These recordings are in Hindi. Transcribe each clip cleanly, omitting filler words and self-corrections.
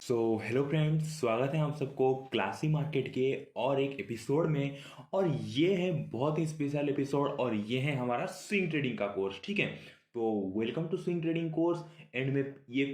हेलो फ्रेंड्स, स्वागत है आप सबको क्लासी मार्केट के और एक एपिसोड में। और ये है बहुत ही स्पेशल एपिसोड और ये है हमारा स्विंग ट्रेडिंग का कोर्स। ठीक है, तो welcome to swing trading course. End में ये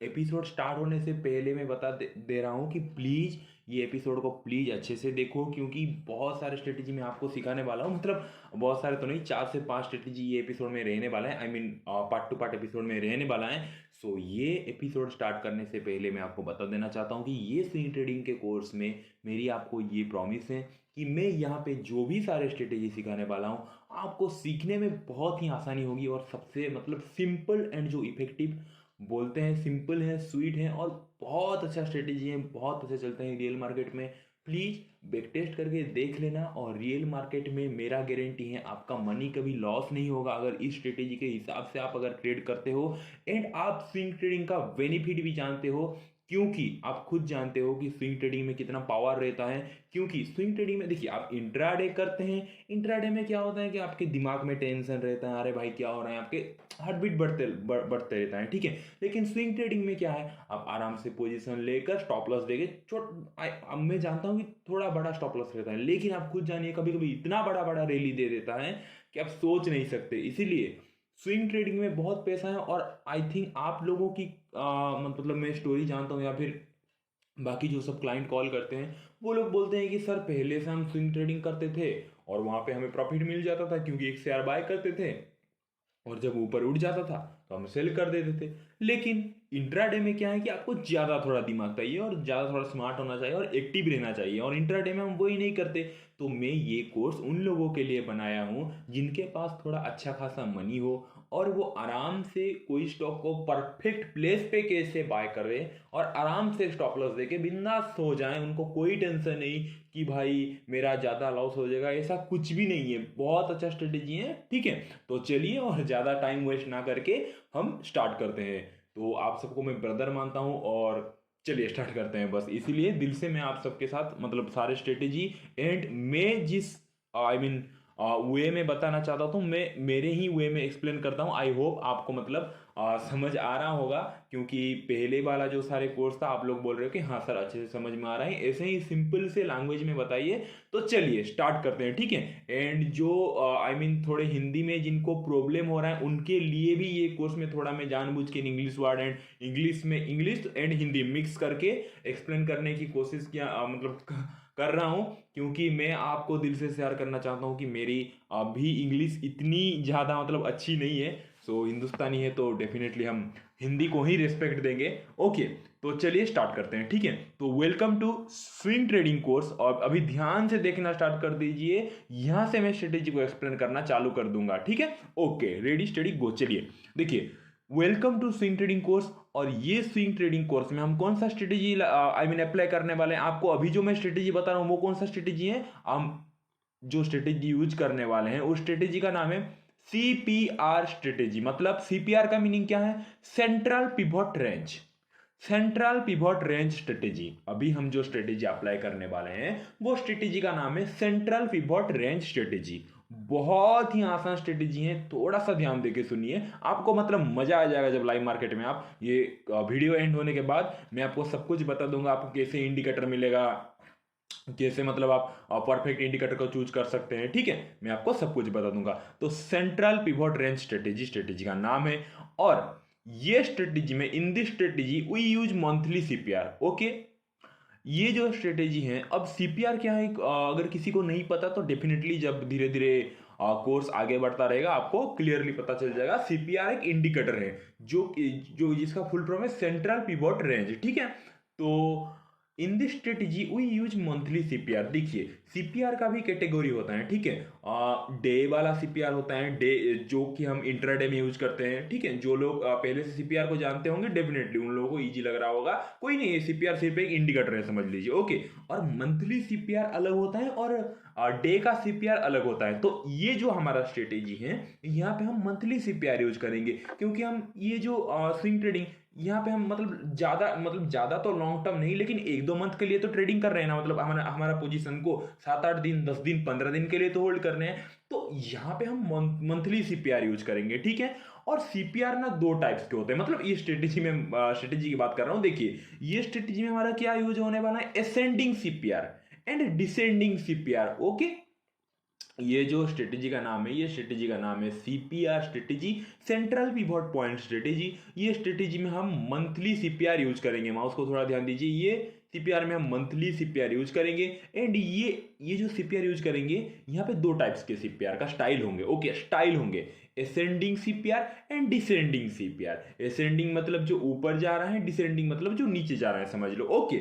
एपिसोड स्टार्ट होने से पहले मैं बता दे रहा हूँ कि प्लीज़ ये एपिसोड को प्लीज़ अच्छे से देखो, क्योंकि बहुत सारे स्ट्रेटेजी मैं आपको सिखाने वाला हूँ। मतलब बहुत सारे तो नहीं, 4 से 5 स्ट्रेटेजी ये एपिसोड में रहने वाला है। I mean part two part episode में रहने वाला है। ये एपिसोड स्टार्ट करने से पहले मैं आपको बता देना चाहता हूँ कि ये स्विंग ट्रेडिंग के कोर्स में मेरी आपको ये प्रॉमिस है कि मैं यहाँ पे जो भी सारे स्ट्रेटेजी सिखाने वाला हूँ आपको सीखने में बहुत ही आसानी होगी। और सबसे मतलब सिंपल एंड जो इफेक्टिव बोलते हैं, सिंपल है, स्वीट है और बहुत अच्छा स्ट्रेटेजी है, बहुत अच्छे चलते हैं रियल मार्केट में। प्लीज़ बैक टेस्ट करके देख लेना। और रियल मार्केट में मेरा गारंटी है आपका मनी कभी लॉस नहीं होगा अगर इस स्ट्रेटेजी के हिसाब से आप अगर ट्रेड करते हो। एंड आप स्विंग ट्रेडिंग का बेनिफिट भी जानते हो, क्योंकि आप खुद जानते हो कि स्विंग ट्रेडिंग में कितना पावर रहता है। क्योंकि स्विंग ट्रेडिंग में देखिए, आप इंट्राडे करते हैं, इंट्राडे में क्या होता है कि आपके दिमाग में टेंशन रहता है, अरे भाई क्या हो रहा है, आपके हार्ट बीट बढ़ते रहता है। ठीक है, लेकिन स्विंग ट्रेडिंग में क्या है, आप आराम से पोजीशन लेकर स्टॉप लॉस देके अब मैं जानता हूँ कि थोड़ा बड़ा स्टॉप लॉस रहता है, लेकिन आप खुद जानिए कभी कभी इतना बड़ा बड़ा रैली दे देता है कि आप सोच नहीं सकते। इसीलिए स्विंग ट्रेडिंग में बहुत पैसा है। और आई थिंक आप लोगों की मतलब मैं स्टोरी जानता हूँ, या फिर बाकी जो सब क्लाइंट कॉल करते हैं वो लोग बोलते हैं कि सर पहले से हम स्विंग ट्रेडिंग करते थे और वहाँ पे हमें प्रॉफिट मिल जाता था, क्योंकि एक शेयर बाय करते थे और जब ऊपर उठ जाता था तो हम सेल कर देते थे। लेकिन इंट्राडे में क्या है कि आपको ज़्यादा थोड़ा दिमाग चाहिए और ज़्यादा थोड़ा स्मार्ट होना चाहिए और एक्टिव रहना चाहिए, और इंट्राडे में हम वही नहीं करते। तो मैं ये कोर्स उन लोगों के लिए बनाया हूँ जिनके पास थोड़ा अच्छा खासा मनी हो और वो आराम से कोई स्टॉक को परफेक्ट प्लेस पे कैसे बाय करे और आराम से स्टॉप लॉस देके बिंदास हो जाए। उनको कोई टेंशन नहीं कि भाई मेरा ज़्यादा लॉस हो जाएगा, ऐसा कुछ भी नहीं है। बहुत अच्छा स्ट्रेटेजी है। ठीक है, तो चलिए और ज़्यादा टाइम वेस्ट ना करके हम स्टार्ट करते हैं। तो आप सबको मैं ब्रदर मानता हूँ और चलिए स्टार्ट करते हैं। बस इसीलिए दिल से मैं आप सबके साथ मतलब सारे स्ट्रेटेजी एंड मैं जिस आई मीन वे में बताना चाहता हूँ, तो मैं मेरे ही वे में एक्सप्लेन करता हूँ। आई होप आपको मतलब समझ आ रहा होगा, क्योंकि पहले वाला जो सारे कोर्स था आप लोग बोल रहे हो कि हाँ सर अच्छे से समझ में आ रहा है, ऐसे ही सिंपल से लैंग्वेज में बताइए। तो चलिए स्टार्ट करते हैं। ठीक है, एंड जो आई मीन थोड़े हिंदी में जिनको प्रॉब्लम हो रहा है उनके लिए भी ये कोर्स में थोड़ा मैं जानबूझ के इंग्लिश वर्ड एंड इंग्लिश में इंग्लिश एंड हिंदी मिक्स करके एक्सप्लेन करने की कोशिश किया मतलब कर रहा हूँ, क्योंकि मैं आपको दिल से शेयर करना चाहता हूँ कि मेरी अभी इंग्लिश इतनी ज़्यादा मतलब अच्छी नहीं है। हिंदुस्तानी है तो डेफिनेटली हम हिंदी को ही रिस्पेक्ट देंगे। ओके, तो चलिए स्टार्ट करते हैं। ठीक है, तो welcome to swing trading course. और अभी ध्यान से देखना स्टार्ट कर दीजिए, यहाँ से मैं स्ट्रेटेजी को एक्सप्लेन करना चालू कर दूंगा। ठीक है, ओके, रेडी स्टडी गो। चलिए देखिए, welcome to swing trading course. और ये स्विंग ट्रेडिंग कोर्स में हम कौन सा स्ट्रेटेजी आई मीन अप्लाई करने वाले हैं, आपको अभी जो मैं स्ट्रेटेजी बता रहा हूँ वो कौन सा स्ट्रेटेजी है। हम जो स्ट्रेटेजी यूज करने वाले हैं उस स्ट्रेटेजी का नाम है सीपीआर स्ट्रेटेजी। मतलब सीपीआर का मीनिंग क्या है, central pivot range. Central pivot range strategy. अभी हम जो स्ट्रेटेजी अप्लाई करने वाले हैं वो स्ट्रेटेजी का नाम है सेंट्रल पिवोट रेंज स्ट्रेटेजी। बहुत ही आसान स्ट्रेटेजी है, थोड़ा सा ध्यान देके सुनिए, आपको मतलब मजा आ जाएगा जब लाइव मार्केट में आप ये वीडियो एंड होने के बाद मैं आपको सब कुछ बता दूंगा। आपको कैसे इंडिकेटर मिलेगा, कैसे मतलब आप परफेक्ट इंडिकेटर को चूज कर सकते हैं। ठीक है, मैं आपको सब कुछ बता दूंगा। तो सेंट्रल पिवोट रेंज स्ट्रेटेजी का नाम है। और ये स्ट्रेटेजी में in this strategy we use monthly CPR. Okay, ये जो स्ट्रेटेजी है, अब सीपीआर क्या है अगर किसी को नहीं पता तो डेफिनेटली जब धीरे धीरे कोर्स आगे बढ़ता रहेगा आपको क्लियरली पता चल जाएगा। सीपीआर एक इंडिकेटर है जो जो जिसका फुल फॉर्म है सेंट्रल पिवोट रेंज। ठीक है, तो in this strategy we use monthly CPR. देखिए, सीपीआर का भी कैटेगरी होता है। ठीक है, डे वाला सीपीआर होता है, डे जो कि हम इंट्राडे में यूज करते हैं। ठीक है, जो लोग पहले से सीपीआर को जानते होंगे डेफिनेटली उन लोगों को इजी लग रहा होगा। कोई नहीं, सीपीआर सिर्फ एक इंडिकेटर है, समझ लीजिए। ओके, और मंथली सीपीआर अलग होता है और डे का सीपीआर अलग होता है। तो ये जो हमारा स्ट्रेटेजी है यहाँ पे हम मंथली सीपीआर यूज करेंगे, क्योंकि हम ये जो स्विंग ट्रेडिंग यहाँ पे हम मतलब ज़्यादा तो लॉन्ग टर्म नहीं, लेकिन 1-2 मंथ के लिए तो ट्रेडिंग कर रहे हैं ना, मतलब हमारा हमारा पोजीशन को 7-8 दिन, 10 दिन, 15 दिन के लिए तो होल्ड कर रहे हैं। तो यहाँ पे हम मंथली सीपीआर यूज करेंगे, ठीक है। और सीपीआर ना दो टाइप्स के होते हैं, मतलब ये स्ट्रेटेजी की बात कर रहा हूँ। देखिए ये स्ट्रेटेजी में हमारा क्या यूज होने वाला है, ascending CPR and descending CPR. Okay, ये जो स्ट्रेटेजी का नाम है, ये स्ट्रेटेजी का नाम है CPR strategy, central pivot point strategy. ये स्ट्रेटेजी में हम मंथली सीपीआर यूज करेंगे, माउस को थोड़ा ध्यान दीजिए। ये सीपीआर में हम मंथली सीपीआर यूज करेंगे। एंड ये जो सीपीआर यूज करेंगे, यहाँ पे दो टाइप्स के सीपीआर का स्टाइल होंगे। ओके, स्टाइल होंगे ascending CPR and descending CPR. Ascending मतलब जो ऊपर जा रहा है, डिसेंडिंग मतलब जो नीचे जा रहा है, समझ लो। ओके,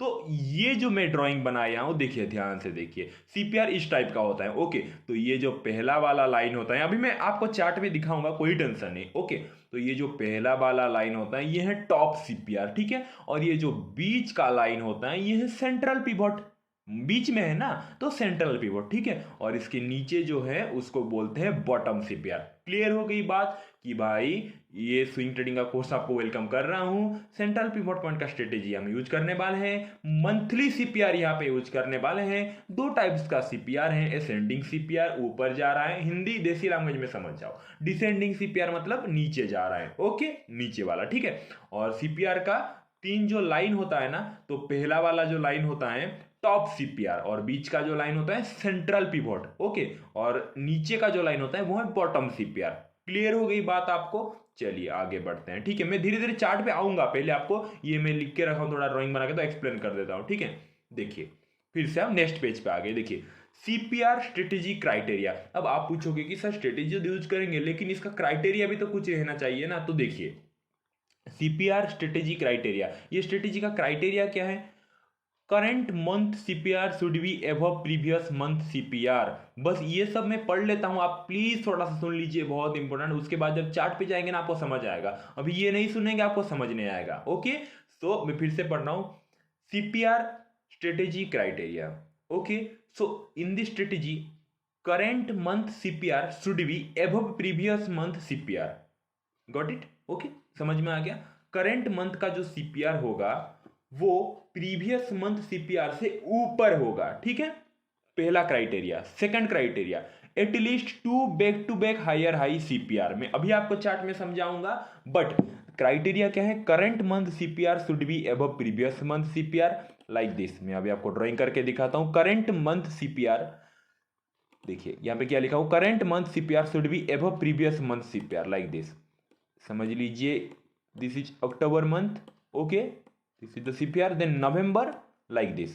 तो ये जो मैं ड्राइंग बनाया हूं, देखिए ध्यान से देखिए, सीपीआर इस टाइप का होता है। ओके, तो ये जो पहला वाला लाइन होता है, अभी मैं आपको चार्ट में दिखाऊंगा, कोई टेंशन नहीं। ओके, तो ये जो पहला वाला लाइन होता है, ये है टॉप सीपीआर, ठीक है। और ये जो बीच का लाइन होता है, ये है सेंट्रल पिवट, बीच में है ना, तो सेंट्रल पिवट, ठीक है। और इसके नीचे जो है उसको बोलते हैं बॉटम सीपीआर। क्लियर हो गई बात कि भाई ये स्विंग ट्रेडिंग का कोर्स आपको वेलकम कर रहा हूं। सेंट्रल पिवट पॉइंट का स्ट्रेटेजी हम यूज करने वाले हैं, मंथली सीपीआर यहाँ पे यूज करने वाले हैं। दो टाइप्स का सीपीआर है, असेंडिंग सीपीआर ऊपर जा रहा है, हिंदी देसी लैंग्वेज में समझ जाओ। डिसेंडिंग सीपीआर मतलब नीचे जा रहा है, ओके, नीचे वाला, ठीक है। और सीपीआर का तीन जो लाइन होता है ना, तो पहला वाला जो लाइन होता है टॉप सीपीआर, और बीच का जो लाइन होता है सेंट्रल पिवट, ओके, और नीचे का जो लाइन होता है वो है बॉटम सीपीआर। क्लियर हो गई बात आपको? चलिए आगे बढ़ते हैं, ठीक है। मैं धीरे धीरे चार्ट पे आऊंगा, पहले आपको ये मैं लिख के रखा हूं, थोड़ा ड्राइंग बना के तो एक्सप्लेन कर देता हूं, ठीक है। देखिए फिर से हम नेक्स्ट पेज पे आ गए। देखिए सीपीआर स्ट्रेटेजी क्राइटेरिया। अब आप पूछोगे कि सर स्ट्रेटेजी तो यूज करेंगे, लेकिन इसका क्राइटेरिया भी तो कुछ रहना चाहिए ना। तो देखिए सीपीआर स्ट्रेटेजी क्राइटेरिया, ये स्ट्रेटेजी का क्राइटेरिया क्या है, current month CPR should be above previous month CPR. बस ये सब मैं पढ़ लेता हूं, आप प्लीज थोड़ा सा सुन लीजिए, बहुत इंपॉर्टेंट। उसके बाद जब चार्ट पे जाएंगे ना आपको समझ आएगा, अभी ये नहीं सुनेंगे आपको समझ नहीं आएगा। ओके, तो मैं फिर से पढ़ रहा हूं, CPR strategy criteria. Okay, so in this strategy current month CPR should be above previous month CPR. Got it? Okay, समझ में आ गया। करंट मंथ का जो सीपीआर होगा वो प्रीवियस मंथ सीपीआर से ऊपर होगा, ठीक है, पहला criteria. Second criteria, at least two back higher high CPR. में अभी आपको चार्ट में समझाऊंगा, बट क्राइटेरिया क्या है, current month CPR should be above previous month CPR, like this. मैं अभी आपको ड्राइंग करके दिखाता हूं, करंट मंथ सीपीआर। देखिए यहां पे क्या लिखा हूं, current month CPR should be above previous month CPR, like this. समझ लीजिए, this is October month, okay, this is the CPR, then November, like this,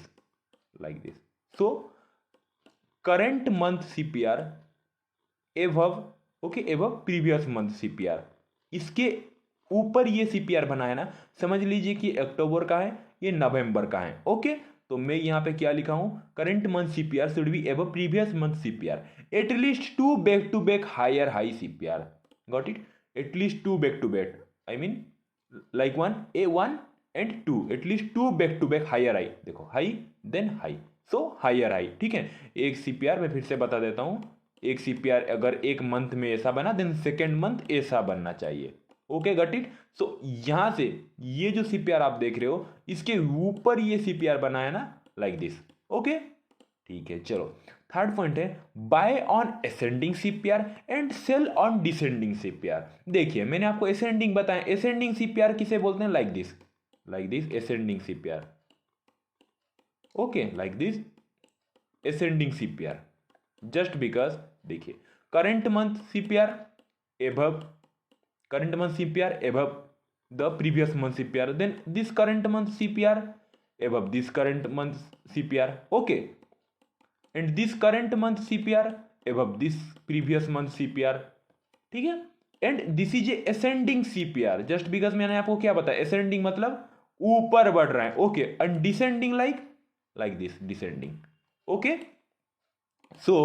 like this. So current month CPR above, okay, above previous month CPR। इसके ऊपर ये CPR बना है ना, समझ लीजिए कि अक्टूबर का है, ये नवंबर का है। ओके, तो मैं यहाँ पे क्या लिखा हूँ, current month CPR should be above previous month CPR, at least two back higher high CPR। Got it? At least two back, I mean like one A1 and two, at least two back higher high. देखो high then high, so higher high, ठीक है। एक सीपीआर मैं फिर से बता देता हूं, एक सीपीआर अगर एक मंथ में ऐसा बना, देन सेकेंड मंथ ऐसा बनना चाहिए। Okay, got it? सो यहां से ये जो सीपीआर आप देख रहे हो, इसके ऊपर ये सीपीआर बना है ना, लाइक दिस। ओके, ठीक है। चलो थर्ड पॉइंट है, buy on ascending CPR and sell on descending CPR. देखिए मैंने आपको असेंडिंग बताया, असेंडिंग सीपीआर किसे बोलते हैं, like this, like this ascending CPR, okay, like this ascending CPR, just because देखिए current month CPR above, current month CPR above the previous month CPR, then this current month CPR above this current month CPR, okay, and this current month CPR above this previous month CPR, ठीक है। And this is a ascending CPR, just because मैंने आपको क्या बताया, असेंडिंग मतलब ऊपर बढ़ रहा है, okay, and descending like this, descending. Okay, so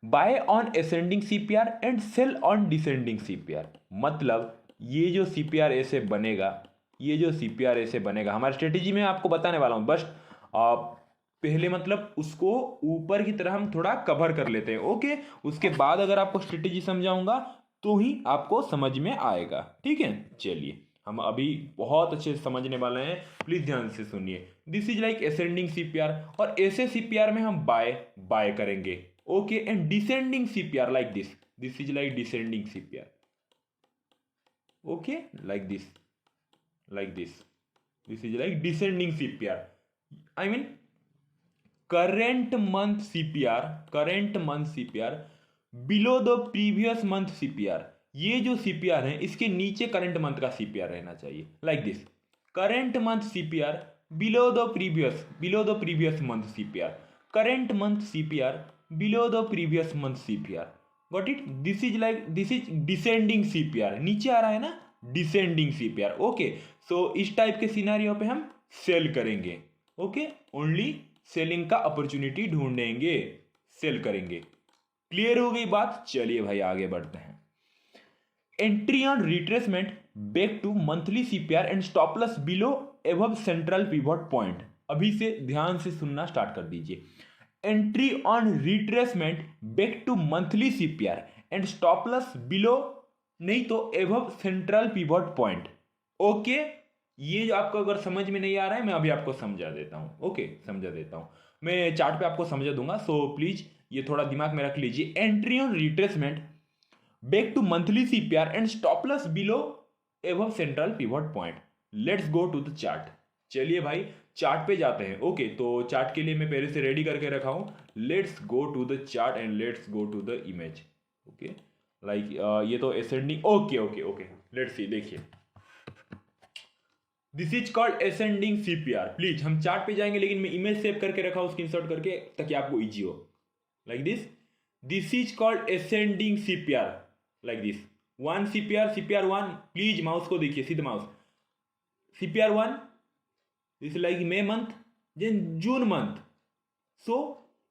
buy on ascending CPR and sell on descending CPR, मतलब ये जो सीपीआर ऐसे बनेगा, ये जो सीपीआर ऐसे बनेगा, हमारी स्ट्रेटेजी में आपको बताने वाला हूं, बस पहले मतलब उसको ऊपर की तरह हम थोड़ा कवर कर लेते हैं। ओके, उसके बाद अगर आपको स्ट्रेटेजी समझाऊंगा तो ही आपको समझ में आएगा, ठीक है। चलिए हम अभी बहुत अच्छे से समझने वाले हैं, प्लीज ध्यान से सुनिए। This is like ascending CPR, और ऐसे सीपीआर में हम बाय बाय करेंगे, okay. And descending CPR like this is like descending CPR, okay, like this this is like descending CPR, I mean current month CPR below the previous month CPR। ये जो CPR है इसके नीचे करंट मंथ का CPR रहना चाहिए, like this current month CPR below the previous month CPR, current month CPR below the previous month CPR, got it. This is descending CPR, नीचे आ रहा है ना, डिसेंडिंग CPR, ओके। सो इस टाइप के सिनारियो पे हम सेल करेंगे, ओके, ओनली सेलिंग का अपॉर्चुनिटी ढूंढेंगे, सेल करेंगे। क्लियर हो गई बात, चलिए भाई आगे बढ़ते हैं। Entry on retracement back to monthly CPR and stop loss below above central pivot point. अभी से ध्यान से सुनना स्टार्ट कर दीजिए। Entry on retracement back to monthly CPR and stop loss below, नहीं तो above central pivot point, okay. ये जो आपको अगर समझ में नहीं आ रहा है, मैं अभी आपको समझा देता हूं, ओके, समझा देता हूं, मैं चार्ट पे आपको समझा दूंगा, सो प्लीज ये थोड़ा दिमाग में रख लीजिए। Entry on retracement back to monthly CPR and stop loss below above central pivot point. Let's go to the chart. चलिए भाई चार्ट पे जाते हैं, ओके। तो चार्ट के लिए मैं पहले से रेडी करके रखा हूं। Let's go to the chart and let's go to the image, okay. Like ये तो ascending, okay okay okay, let's see, देखिए this is called ascending CPR. Please हम चार्ट पे जाएंगे, लेकिन मैं इमेज सेव करके रखा हूं स्क्रीनशॉट करके, ताकि आपको इजी हो। Like this is called ascending CPR, like this one CPR one, please mouse को देखिए, सीधा mouse, CPR one, this like May month, then June month. So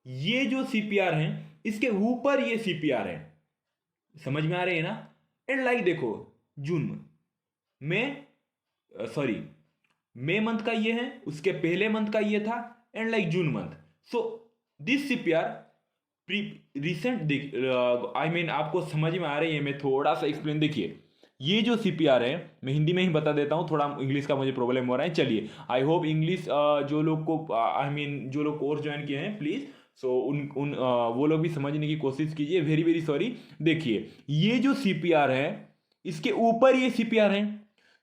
ये जो सीपीआर है इसके ऊपर ये सीपीआर है, समझ में आ रही है ना। एंड लाइक देखो जून में, सॉरी मई मंथ का ये है, उसके पहले मंथ का ये था, and like June month. So this CPR recent, I mean आपको समझ में आ रही है, मैं थोड़ा सा एक्सप्लेन, देखिए ये जो सीपीआर है, मैं हिंदी में ही बता देता हूँ, थोड़ा इंग्लिश का मुझे प्रॉब्लम हो रहा है। चलिए आई होप इंग्लिश जो लोग को आई मीन जो लोग कोर्स ज्वाइन किए हैं प्लीज, सो उन वो लोग भी समझने की कोशिश कीजिए, वेरी वेरी सॉरी। देखिए ये जो सीपीआर है इसके ऊपर ये सीपीआर है,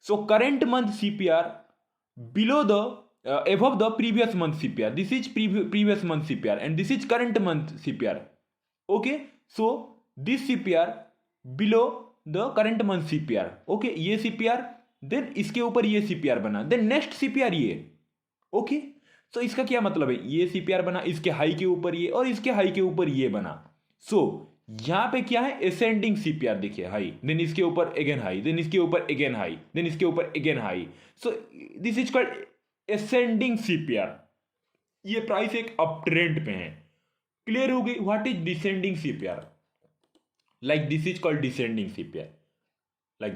so current month CPR below the above the previous month CPR, this is previous month CPR and this is current month CPR, okay। so this CPR below the current month CPR, okay, ये CPR, then इसके ऊपर ये CPR बना, then next CPR ये, okay। so इसका क्या मतलब है, ये CPR बना, इसके हाई के ऊपर ये, और इसके हाई के ऊपर ये बना। so यहां पे क्या है, असेंडिंग सीपीआर, देखिए हाई, देन इसके ऊपर अगेन हाई, देन इसके ऊपर अगेन हाई, देन इसके ऊपर again high. So this is called ascending CPR. ये प्राइस एक अप ट्रेंड पे है, क्लियर हो गई। What is descending CPR, like this is called descending CPR, like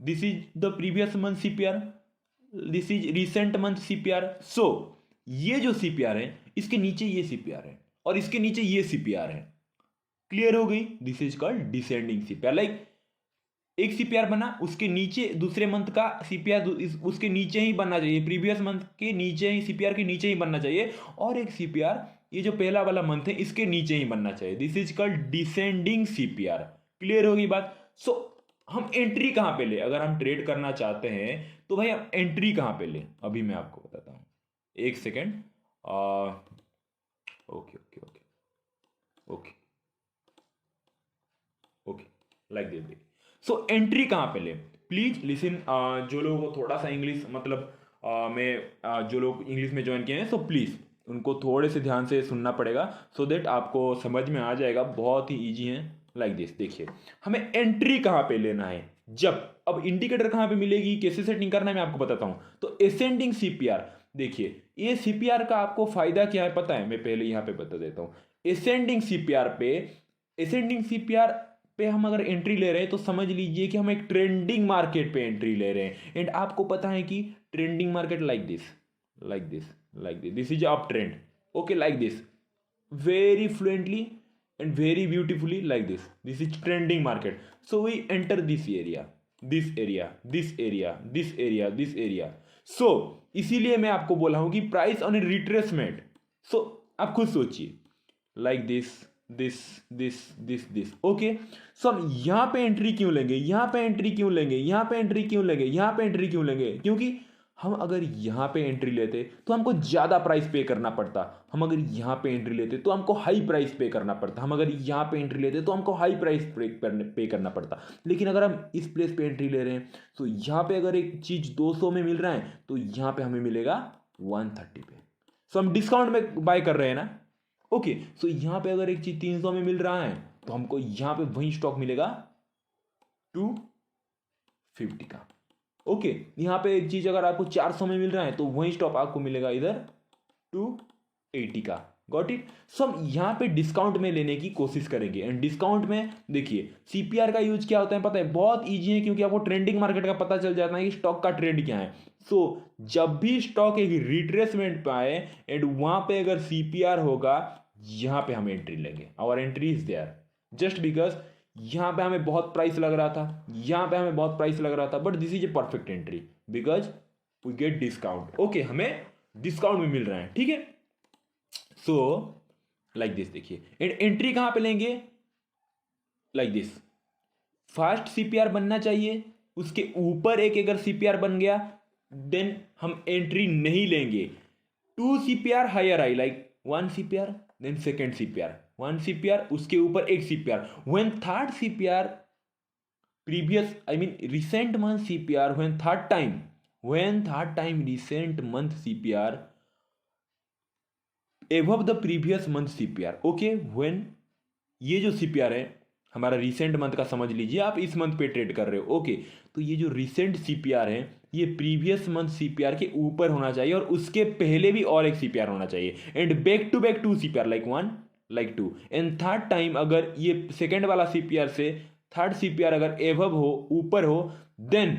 this is the previous month CPR, this is recent month CPR. So ये जो सीपीआर है इसके नीचे ये सीपीआर है, और इसके नीचे ये सीपीआर है, क्लियर हो गई। This is called descending CPR. Like एक सीपीआर बना, उसके नीचे दूसरे मंथ का सीपीआर उसके नीचे ही बनना चाहिए, प्रीवियस मंथ के नीचे ही, सीपीआर के नीचे ही बनना चाहिए, और एक सीपीआर ये जो पहला वाला मंथ है इसके नीचे ही बनना चाहिए। This is called descending CPR, clear होगी बात। सो हम एंट्री कहां पे ले, अगर हम ट्रेड करना चाहते हैं तो भाई हम एंट्री कहां पे ले, अभी मैं आपको बताता हूं, एक second, okay okay okay okay okay, like this. So entry कहां पे ले, प्लीज लिसन, जो लोगों को थोड़ा सा इंग्लिश मतलब जो लोग इंग्लिश में ज्वाइन किए हैं, सो प्लीज उनको थोड़े से ध्यान से सुनना पड़ेगा, सो देट आपको समझ में आ जाएगा, बहुत ही इजी है। लाइक दिस, देखिए हमें एंट्री कहां पे लेना है, जब अब इंडिकेटर कहां पे मिलेगी, कैसे सेटिंग करना है मैं आपको बताता हूं। तो असेंडिंग सीपीआर, देखिए ये सीपीआर का आपको फायदा क्या है पता है, मैं पहले यहां पे बता देता हूं। असेंडिंग सीपीआर पे हम अगर एंट्री ले रहे हैं तो समझ लीजिए कि हम एक ट्रेंडिंग मार्केट पे एंट्री ले रहे हैं, एंड आपको पता है कि trending market like this this is up trend, okay, like this very fluently and very beautifully, like this is trending market. So we enter this area, this area, this area, this area, this area. So इसीलिए मैं आपको बोला हूं कि प्राइस ऑन रिट्रेसमेंट। सो आप खुद सोचिए, like this, this, this, this, this. Okay, so हम यहां पे एंट्री क्यों लेंगे, यहां पे एंट्री क्यों लेंगे, यहां पे एंट्री क्यों लेंगे, यहां पे एंट्री क्यों लेंगे? क्योंकि हम अगर यहां पे एंट्री लेते तो हमको ज्यादा प्राइस पे करना पड़ता, हम अगर यहां पे एंट्री लेते तो हमको हाई प्राइस पे करना पड़ता, हम अगर यहां पे एंट्री लेते तो हमको हाई प्राइस पे करना पड़ता। लेकिन अगर हम इस प्लेस पे एंट्री ले रहे हैं तो यहां पे अगर एक चीज 200 में मिल रहा है तो यहां पे हमें मिलेगा 130 पे। सो हम डिस्काउंट में बाय कर रहे हैं ना। ओके, सो यहां पे अगर एक चीज 300 में मिल रहा है तो हमको यहां पे वही स्टॉक मिलेगा 250 का। ओके, यहां पे एक चीज अगर आपको 400 में मिल रहा है तो वही स्टॉक आपको मिलेगा इधर 280 का। Got it. सो हम यहां पे डिस्काउंट में लेने की कोशिश करेंगे। एंड डिस्काउंट में देखिए सीपीआर का यूज क्या होता है पता है, बहुत इजी है, क्योंकि आपको ट्रेंडिंग मार्केट का पता चल जाता है कि स्टॉक का ट्रेंड क्या है। सो जब भी स्टॉक एक रिट्रेसमेंट पे आए एंड वहां पे अगर सीपीआर होगा, यहां पे हम एंट्री लेंगे। Our entry is there just because यहां पे हमें बहुत प्राइस लग रहा था, यहां पे हमें बहुत प्राइस लग रहा था, but this is a perfect entry because we get discount. Okay, हमें डिस्काउंट में मिल रहा है, ठीक है। सो लाइक दिस, देखिए एंट्री कहां पे लेंगे, लाइक दिस। फास्ट सीपीआर बनना चाहिए, उसके ऊपर एक अगर सीपीआर बन गया देन हम एंट्री नहीं लेंगे। 2 सीपीआर हायर आई, like 1 CPR then second CPR, 1 CPR उसके ऊपर एक CPR, when third CPR previous I mean recent month CPR, when third time recent month CPR above the previous month CPR। Okay, when ये जो CPR है हमारा रिसेंट मंथ का, समझ लीजिए आप इस मंथ पे ट्रेड कर रहे हो। ओके, तो ये जो रिसेंट CPR है ये प्रीवियस मंथ CPR के ऊपर होना चाहिए और उसके पहले भी और एक CPR होना चाहिए। And back to back 2 CPR, like 1 like 2। And third time अगर ये सेकेंड वाला CPR से थर्ड CPR अगर एवब हो, ऊपर हो, then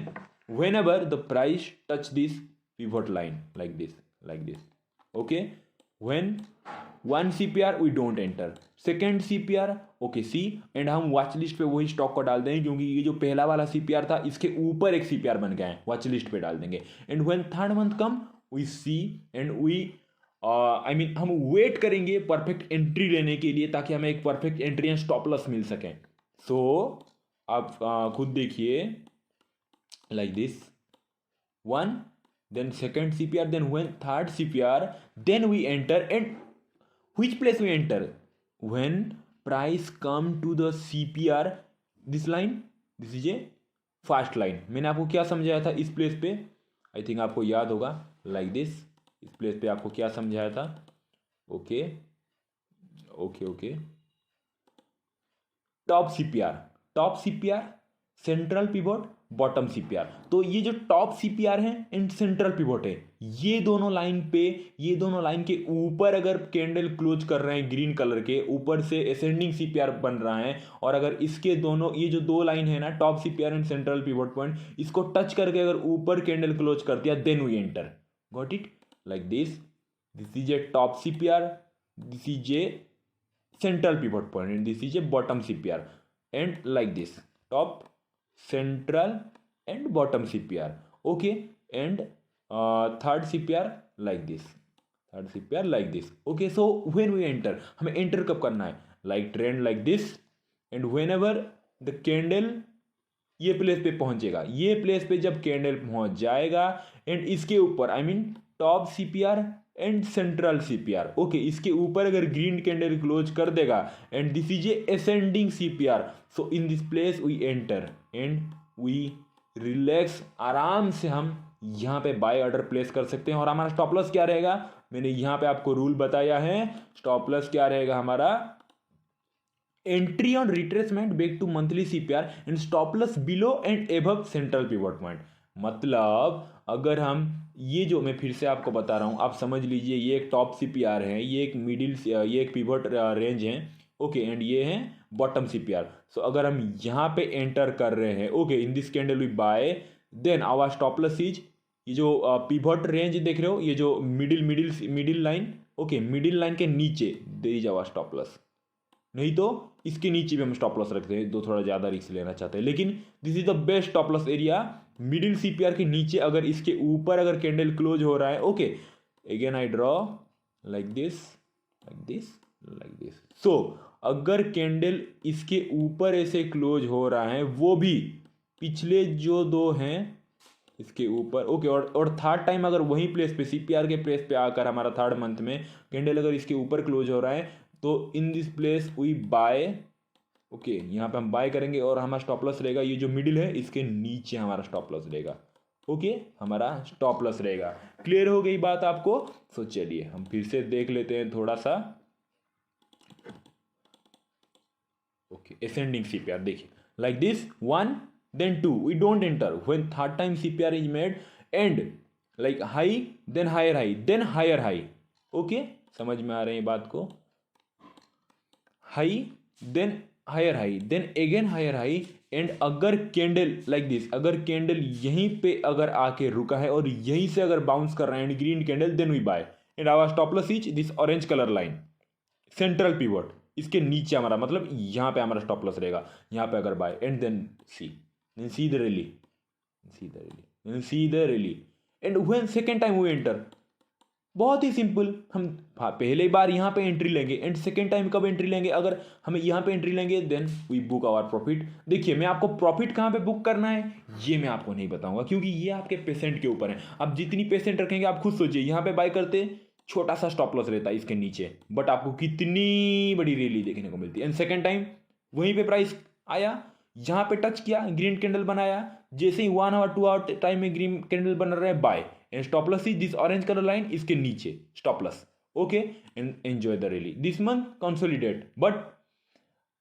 whenever the price touch this pivot line, like this, like this. Okay, when 1 CPR we don't enter, second CPR okay see, and हम वॉच लिस्ट पे वही स्टॉक को डाल देंगे, क्योंकि ये जो पहला वाला CPR था इसके ऊपर एक CPR बन गया है, वॉच लिस्ट पे डाल देंगे। And when third month come we see and we I mean हम वेट करेंगे परफेक्ट एंट्री लेने के लिए, ताकि हमें एक perfect entry and stop loss मिल सके। सो आप खुद देखिए, like this 1 then second CPR, then when third CPR, then we enter. And which place we enter? When price come to the CPR, this line, this is a fast line। मैंने आपको क्या समझाया था इस प्लेस पे, आई थिंक आपको याद होगा, लाइक दिस। इस प्लेस पे आपको क्या समझाया था? Okay okay okay, top CPR, central pivot, bottom CPR। तो ये जो टॉप CPR है एंड सेंट्रल पिवोट है, ये दोनों लाइन पे, ये दोनों लाइन के ऊपर अगर कैंडल क्लोज कर रहे हैं ग्रीन कलर के, ऊपर से असेंडिंग CPR बन रहा है, और अगर इसके दोनों, ये जो दो लाइन है ना, top CPR and central pivot point, इसको टच करके अगर ऊपर कैंडल क्लोज कर दिया, then we enter. Got it? Like this, this is a top CPR, this is a central pivot point, and this is a bottom CPR, and like this, top, central and bottom CPR। okay, and third CPR like this, third CPR like this। okay, so when we enter, हमें enter कब करना है? like trend like this, and whenever the candle ये प्लेस पे पहुंचेगा, ये प्लेस पे जब कैंडल पहुंच जाएगा एंड इसके ऊपर I mean top CPR and central CPR, okay, इसके ऊपर अगर ग्रीन कैंडल क्लोज कर देगा and this is a ascending CPR, so in this place we enter and we relax, आराम से हम यहाँ पे बाय ऑर्डर प्लेस कर सकते हैं। और हमारा स्टॉप लॉस क्या रहेगा? मैंने यहाँ पे आपको रूल बताया है, स्टॉप लॉस क्या रहेगा हमारा? Entry on retracement back to monthly CPR and stop loss below and above central pivot point. मतलब अगर हम, ये जो मैं फिर से आपको बता रहा हूँ, आप समझ लीजिए, ये एक टॉप CPR है, ये एक मिडिल, ये एक पिवट रेंज है, ओके, एंड ये है बॉटम CPR। सो अगर हम यहाँ पे एंटर कर रहे हैं, okay, in this candle we buy, then our stop loss is, ये जो पिवट रेंज देख रहे हो, ये जो middle line, okay, middle line के नीचे there is our stop loss. नहीं तो इसके नीचे भी हम स्टॉप लॉस रखते हैं, दो थोड़ा ज़्यादा रिस्क लेना चाहते हैं, लेकिन this is the best stop loss area middle CPR के नीचे। अगर इसके ऊपर अगर कैंडल क्लोज हो रहा है, okay, again I draw like this, like this, like this. So अगर कैंडल इसके ऊपर ऐसे क्लोज हो रहा है, वो भी पिछले जो दो हैं इसके ऊपर, ओके, और थर्ड टाइम अगर वही प्लेस पे सीपीआर के प्लेस पे आकर हमारा थर्ड मंथ में कैंडल अगर इसके ऊपर क्लोज हो रहा है, तो in this place we buy, okay, यहाँ पे हम बाय करेंगे और हमारा स्टॉप लॉस रहेगा ये जो मिडिल है इसके नीचे हमारा स्टॉप लॉस रहेगा, ओके, हमारा स्टॉप लॉस रहेगा। क्लियर हो गई बात आपको? सो चलिए हम फिर से देख लेते हैं थोड़ा सा। ओके, असेंडिंग सीपीआर देखिए like this, 1 then 2 we don't enter when third time CPR is made, and like high then higher high then higher high, okay, समझ में आ रही है बात को? High then higher high then again higher high, and अगर कैंडल लाइक दिस, अगर कैंडल यहीं पे अगर आके रुका है और यहीं से अगर बाउंस कर रहा है and green candle, then we buy, and our stop loss is this orange colour line, central pivot, इसके नीचे हमारा मतलब यहाँ पे हमारा स्टॉप लॉस रहेगा, यहाँ पे अगर buy, and then see the rally, see the rally, and when second time we enter, बहुत ही सिंपल, हम पहले बार यहाँ पे एंट्री लेंगे एंड सेकेंड टाइम कब एंट्री लेंगे? अगर हमें यहाँ पे एंट्री लेंगे then we book our profit. देखिए मैं आपको प्रॉफिट कहाँ पे बुक करना है ये मैं आपको नहीं बताऊंगा, क्योंकि ये आपके पेशेंट के ऊपर है। आप जितनी पेशेंट रखेंगे आप खुद सोचिए, यहाँ पे बाय करते छोटा सा स्टॉप लॉस रहता है इसके नीचे, बट आपको कितनी बड़ी रैली देखने को मिलती है। एंड सेकेंड टाइम वहीं पे प्राइस आया, यहाँ पे टच किया, ग्रीन कैंडल बनाया, जैसे ही 1 आवर 2 आवर टाइम में ग्रीन कैंडल बन रहा है, buy, and stop loss is this orange colour line, इसके नीचे stop loss, okay, and enjoy the rally. This month consolidate, but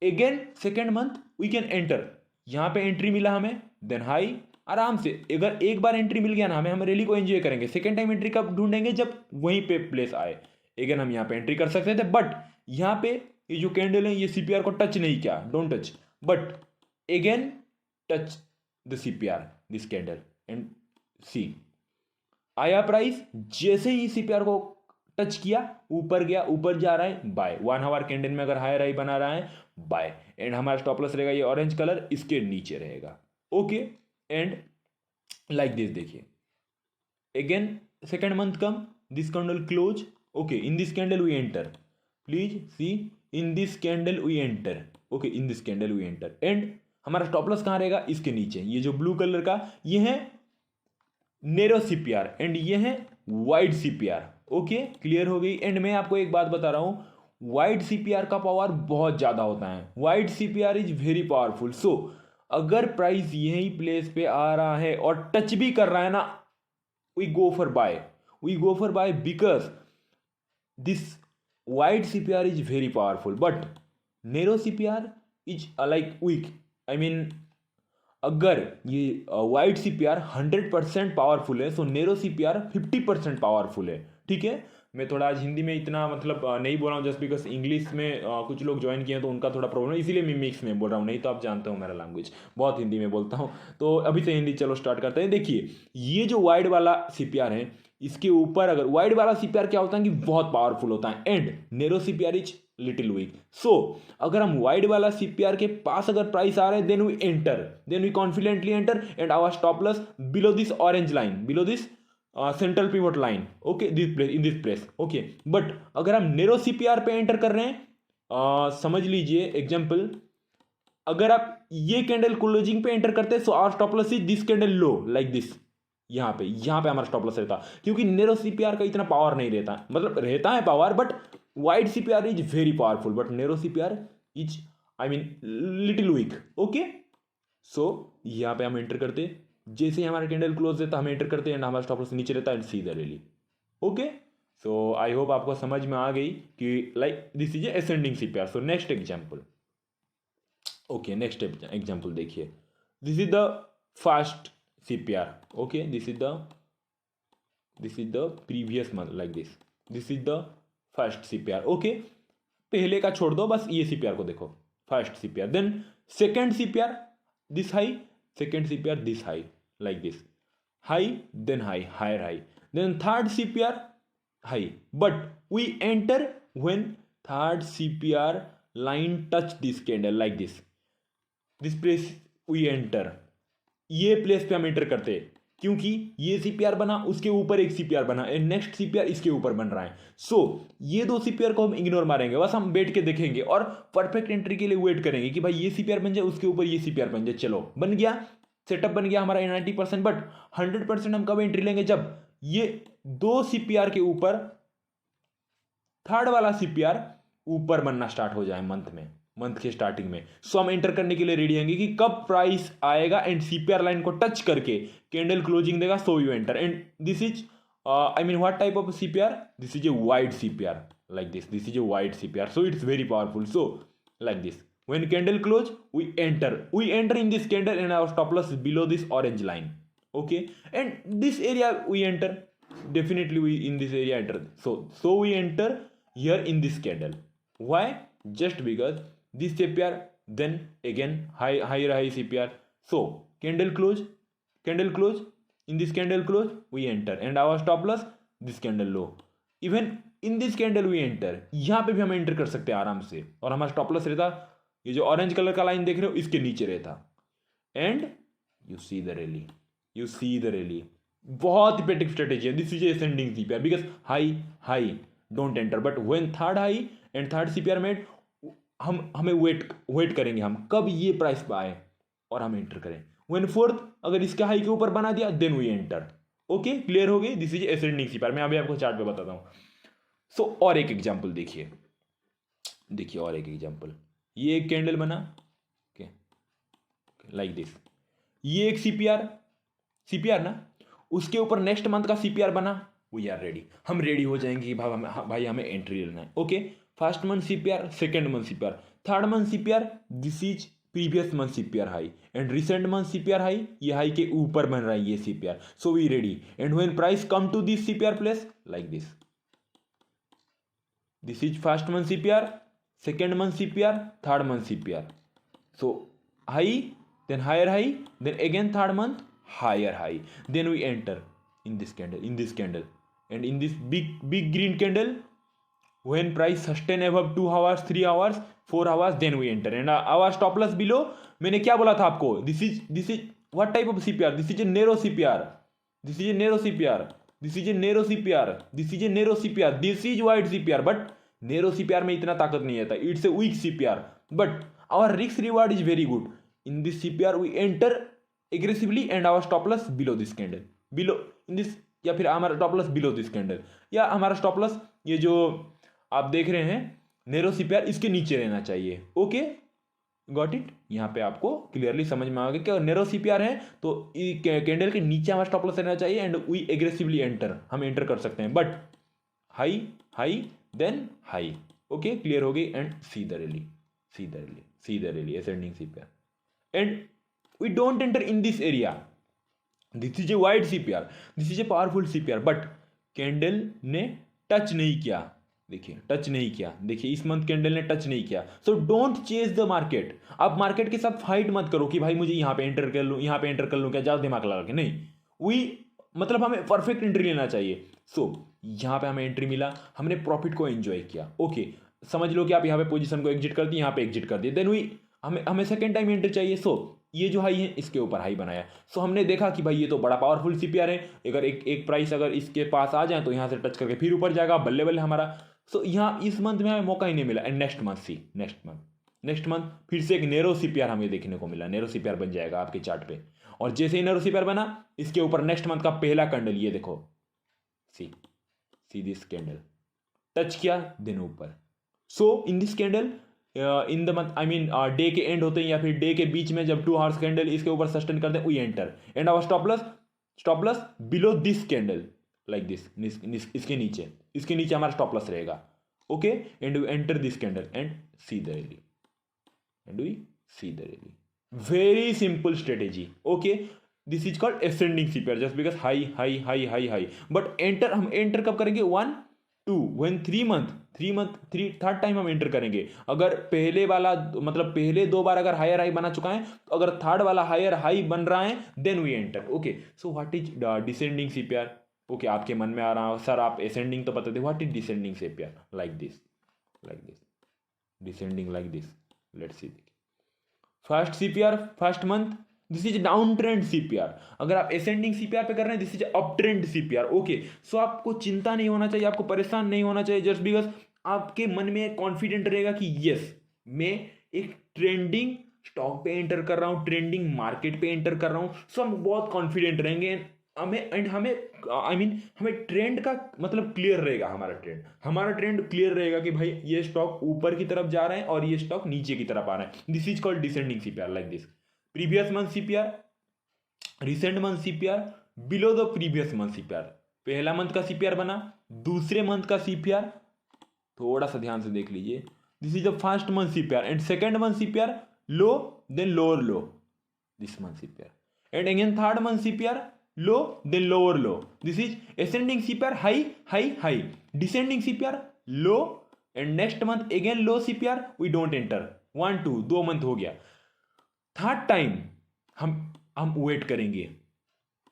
again second month we can enter, यहाँ पे एंट्री मिला हमें, देन हाई, आराम से अगर एक बार एंट्री मिल गया ना हमें, हम रैली को एंजॉय करेंगे। सेकेंड टाइम एंट्री कब ढूंढेंगे? जब वहीं पे प्लेस आए, अगेन हम यहाँ पे एंट्री कर सकते थे, बट यहाँ पे ये जो कैंडल है ये सीपीआर को टच नहीं किया, don't touch, but again touch the CPR this candle and see आया प्राइस, जैसे ही CPR को टच किया ऊपर गया, ऊपर जा रहा है, बाय। 1 आवर कैंडल में अगर हायर हाई बना रहा है, बाय, एंड हमारा स्टॉप लॉस रहेगा ये ऑरेंज कलर, इसके नीचे रहेगा, ओके, एंड लाइक दिस। देखिए again second month come, this candle close, okay, in this candle we enter, please see, in this candle we enter, okay, in this candle we enter, and हमारा स्टॉप लॉस कहाँ रहेगा? इसके नीचे, ये जो ब्लू कलर का ये है नैरो सीपीआर एंड ये है वाइड सीपीआर, ओके, क्लियर हो गई। एंड मैं आपको एक बात बता रहा हूं, वाइड सीपीआर का पावर बहुत ज्यादा होता है, wide CPR is very powerful. So अगर प्राइस यही प्लेस पे आ रहा है और टच भी कर रहा है ना, we go for buy, we go for buy, because this wide CPR is very powerful, but narrow CPR is like weak. I mean अगर ये वाइड सीपीआर 100% पावरफुल है, सो नैरो सीपीआर 50% पावरफुल है, ठीक है। मैं थोड़ा आज हिंदी में इतना मतलब नहीं बोल रहा हूँ, जस्ट बिकॉज इंग्लिश में कुछ लोग ज्वाइन किए हैं तो उनका थोड़ा प्रॉब्लम है, इसीलिए मैं मिक्स में बोल रहा हूँ, नहीं तो आप जानते हो मेरा लैंग्वेज बहुत हिंदी में बोलता हूँ। तो अभी से हिंदी चलो स्टार्ट करते हैं। देखिए ये जो वाइड वाला सीपीआर है, इसके ऊपर अगर वाइड वाला सीपीआर क्या होता है कि बहुत पावरफुल होता है, and narrow CPR is little weak. So अगर हम वाइड वाला सीपीआर के पास अगर प्राइस आ रहे हैं, then we enter, then we confidently enter, and our stop loss below this orange line, below this central pivot line, okay, this place, in this place, okay. But अगर हम नैरो सीपीआर पे एंटर कर रहे हैं, समझ लीजिए एग्जांपल, अगर आप ये कैंडल क्लोजिंग पे एंटर करते हैं, so our stop loss is this candle low like this, यहाँ पे हमारा स्टॉप लॉस रहता, क्योंकि नैरो सीपीआर का इतना पावर नहीं रहता, मतलब रहता है power, but wide CPR is very powerful, but narrow CPR is I mean little weak, okay. So यहाँ पे हम एंटर करते, जैसे ही हमारा कैंडल क्लोज रहता हम एंटर करते हैं, हमारा स्टॉप लॉस नीचे रहता है, see the rally, okay. So I hope आपको समझ में आ गई कि like this is a ascending CPR. So next example, okay, next example देखिए, this is the first CPR, okay, this is the previous month like this is the first CPR, okay, पहले का छोड़ दो, बस ये CPR को देखो, first CPR, then second CPR this high, second CPR this high like this, high then high, higher high, then third CPR high, but we enter when third CPR line touch this candle like this place we enter, ये प्लेस पे हम एंटर करते हैं क्योंकि ये सीपीआर बना, उसके ऊपर एक सीपीआर बना एंड नेक्स्ट सीपीआर इसके ऊपर बन रहा है। सो ये दो सीपीआर को हम इग्नोर मारेंगे, बस हम बैठ के देखेंगे और परफेक्ट एंट्री के लिए वेट करेंगे कि भाई ये सीपीआर बन जाए, उसके ऊपर ये सीपीआर बन जाए। चलो बन गया, सेटअप बन गया हमारा 90%, बट 100% हम कब एंट्री लेंगे, जब ये दो सीपीआर के ऊपर थर्ड वाला सीपीआर ऊपर बनना स्टार्ट हो जाए मंथ के स्टार्टिंग में। सो हम एंटर करने के लिए रेडी होंगे कि कब प्राइस आएगा एंड सीपीआर लाइन को टच करके कैंडल क्लोजिंग देगा, so you enter. And this is I mean what type of CPR, this is a wide CPR like this is a wide CPR, so it's very powerful। So like this, when candle close we enter in this candle and our stop loss is below this orange line, okay, and this area we enter, definitely we in this area enter, so we enter here in this candle. Why? Just because this CPR, then again higher CPR, so candle close in this candle close we enter and our stop loss this candle low, even in this candle we enter, यहां पे भी हम एंटर कर सकते हैं आराम से और हमारा स्टॉप लॉस रहता, ये जो ऑरेंज कलर का लाइन देख रहे हो इसके नीचे रहता। And you see the rally, बहुत इफेक्टिव स्ट्रेटेजी है। This is ascending CPR because high don't enter, but when third high and third CPR made, हमें वेट करेंगे हम कब ये प्राइस पे आए और हम एंटर करें। व्हेन फोर्थ अगर इसके हाई के ऊपर बना दिया then we enter. Okay, clear हो गई? This is ascending CPR. मैं अभी आपको चार्ट पे बताता हूं। सो और एक एग्जांपल देखिए और एक एग्जांपल, ये एक कैंडल बना, ओके लाइक दिस, ये एक सीपीआर ना, उसके ऊपर नेक्स्ट मंथ का सीपीआर बना, वी आर रेडी, हम रेडी हो जाएंगे कि भाई हमें एंट्री लेना है। Okay, first month CPR, second month CPR, third month CPR, this is previous month CPR high and recent month CPR high, ये हाई के ऊपर बन रहा है ये CPR, so we ready. And when price come to this CPR place like this, this is first month CPR, second month CPR, third month CPR, so high, then higher high, then again third month higher high, then we enter in this candle and in this big green candle, when price sustain above 2 hours 3 hours 4 hours, then we enter and our stop loss below। मैंने क्या बोला था आपको, this is what type of CPR, this is a narrow CPR, this is a narrow CPR, this is a narrow CPR, this is a narrow CPR, this is wide CPR, but narrow CPR में इतना ताकत नहीं आता, it's a weak CPR, but our risk reward is very good। in this CPR we enter aggressively and our stop loss below this candle, below in this, या फिर हमारा stop loss below this candle, या हमारा stop loss ये जो आप देख रहे हैं narrow CPR इसके नीचे रहना चाहिए। Okay, got it? यहाँ पे आपको क्लियरली समझ में आएगा कि नैरो सीपीआर है तो कैंडल के नीचे हमारा स्टॉप लॉस रहना चाहिए एंड वी एग्रेसिवली एंटर, हम एंटर कर सकते हैं, but high then high. Okay, clear हो गई? And see the rally ascending CPR and we don't enter in this area, this is a wide CPR, this is a powerful CPR, but candle ने टच नहीं किया, देखिए इस मंथ कैंडल ने टच नहीं किया। So don't chase the market, आप मार्केट के साथ फाइट मत करो कि भाई मुझे यहाँ पे एंटर कर लूँ, यहाँ पे एंटर कर लूँ, क्या ज्यादा दिमाग लगा के, नहीं, मतलब हमें परफेक्ट एंट्री लेना चाहिए। सो यहाँ पे हमें एंट्री मिला, हमने प्रॉफिट को एंजॉय किया। ओके, समझ लो कि आप यहाँ पे पोजीशन को एग्जिट कर दिए, यहाँ पे एग्जिट कर दिए, देन हमें सेकेंड टाइम एंट्री चाहिए। सो ये जो हाई है इसके ऊपर हाई बनाया, सो हमने देखा कि भाई ये तो बड़ा पावरफुल सीपीआर है, अगर एक प्राइस अगर इसके पास आ जाए तो यहाँ से टच करके फिर ऊपर जाएगा, बल्ले बल्ले हमारा। सो यहाँ इस मंथ में हमें मौका ही नहीं मिला एंड नेक्स्ट मंथ फिर से एक नेरो सीपीआर हमें देखने को मिला, नेरो सीपीआर बन जाएगा आपके चार्ट पे, और जैसे ही नेरो सीपीआर बना इसके ऊपर नेक्स्ट मंथ का पहला कैंडल, ये देखो, सी दिस कैंडल टच किया देन ऊपर। So in this candle in the month, I mean day के एंड होते हैं या फिर डे के बीच में जब 2 आवर्स कैंडल इसके ऊपर सस्टेन करते हैं, we enter and our stop loss below this candle like this, इसके नीचे हमारा स्टॉप लॉस रहेगा। Okay, and we enter this candle and see the rally, very simple strategy. Okay, this is called ascending CPR just because high, but हम एंटर कब करेंगे? 1 2 व्हेन 3 थर्ड टाइम हम एंटर करेंगे। अगर पहले वाला मतलब पहले 2 बार अगर हायर हाई बना चुका है, तो अगर थर्ड वाला हायर हाई बन रहा है then we enter. Okay, so what is descending CPR? Okay, आपके मन में आ रहा है सर आप असेंडिंग तो बताते, what is descending CPR? Like this, descending like this. Let's see, first CPR first month, this is down trend CPR. अगर आप असेंडिंग सीपीआर पे कर रहे हैं, this is up trend CPR. Okay, so आपको चिंता नहीं होना चाहिए, आपको परेशान नहीं होना चाहिए, जस्ट बिकॉज आपके मन में कॉन्फिडेंट रहेगा कि यस, मैं एक ट्रेंडिंग स्टॉक पे एंटर कर रहा हूँ, ट्रेंडिंग मार्केट पे एंटर कर रहा हूँ। सो हम बहुत कॉन्फिडेंट रहेंगे, हमें ट्रेंड का मतलब क्लियर रहेगा। हमारा ट्रेंड क्लियर रहेगा कि भाई ये स्टॉक ऊपर की तरफ जा रहे हैं और ये स्टॉक नीचे की तरफ आ रहे हैं। This is called descending CPR like this. Previous month CPR, recent month CPR, below the previous month CPR. पहला मंथ का सीपीआर बना, दूसरे मंथ का सीपीआर, थोड़ा सा ध्यान से देख लीजिए, this is the first month CPR and second month CPR low, then lower low, this month CPR and again third month CPR low, then lower low. This is ascending CPR, high, high, high. Descending CPR, low, and next month again low CPR, we don't enter. 1 2 2 month हो गया। थर्ड टाइम हम वेट करेंगे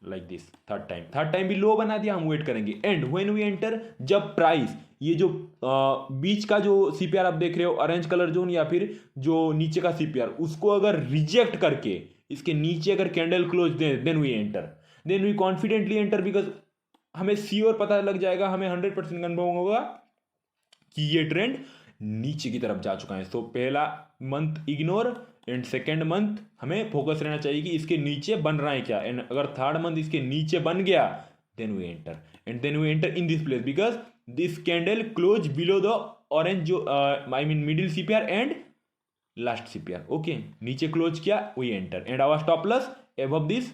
लाइक दिस। थर्ड टाइम भी लो बना दिया, हम वेट करेंगे। एंड व्हेन वी एंटर, जब प्राइस ये जो बीच का जो सीपीआर आप देख रहे हो, ऑरेंज कलर जोन या फिर जो नीचे का सीपीआर, उसको अगर रिजेक्ट करके इसके नीचे अगर कैंडल क्लोज दे, then we enter, then we confidently enter, because हमें श्योर पता लग जाएगा, हमें 100% कन्फर्म होगा कि ये ट्रेंड नीचे की तरफ जा चुका है। सो पहला month ignore and second month हमें फोकस रहना चाहिए कि इसके नीचे बन रहा है क्या। एंड अगर थर्ड मंथ इसके नीचे बन गया, then we enter, and then we enter in this place because this candle close below the orange जो middle CPR and last CPR. Okay, नीचे क्लोज किया, we enter and our stop loss above this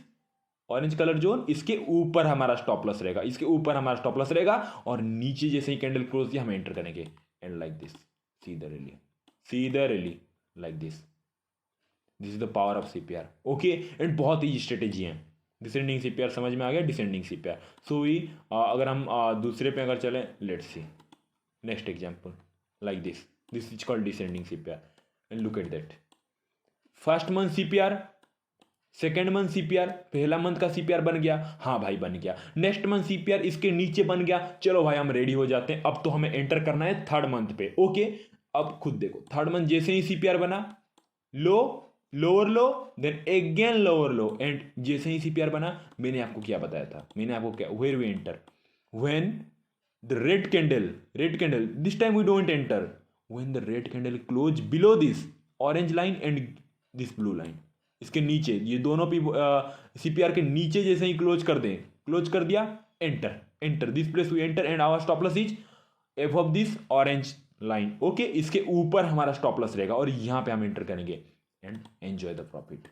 orange colour zone, इसके ऊपर हमारा स्टॉप लॉस रहेगा, इसके ऊपर हमारा स्टॉप लॉस रहेगा, और नीचे जैसे ही कैंडल क्लोज किया हम एंटर करेंगे। एंड लाइक दिस, सीधा rally like this. This is the power of CPR. Okay, and बहुत ही स्ट्रेटेजी है। डिसेंडिंग सीपीआर समझ में आ गया, डिसेंडिंग सीपीआर। सो वी अगर हम दूसरे पे अगर चलें, let's see next example like this. This is called descending CPR and look at that. First month CPR, second month CPR, पहला मंथ का सीपीआर बन गया, हाँ भाई बन गया। नेक्स्ट मंथ सीपीआर इसके नीचे बन गया, चलो भाई हम रेडी हो जाते हैं, अब तो हमें एंटर करना है थर्ड मंथ पे। ओके, अब खुद देखो, थर्ड मंथ जैसे ही सीपीआर बना, low, lower low, then again lower low, and जैसे ही सीपीआर बना, मैंने आपको क्या बताया था, where we enter when the red candle, this time we don't enter when the red candle close below this orange line and this blue line. इसके नीचे ये दोनों सीपीआर के नीचे जैसे ही क्लोज कर दिया, enter this place we enter and our stop loss is above this orange line. Okay, इसके ऊपर हमारा स्टॉप लॉस रहेगा और यहां पे हम एंटर करेंगे and enjoy the profit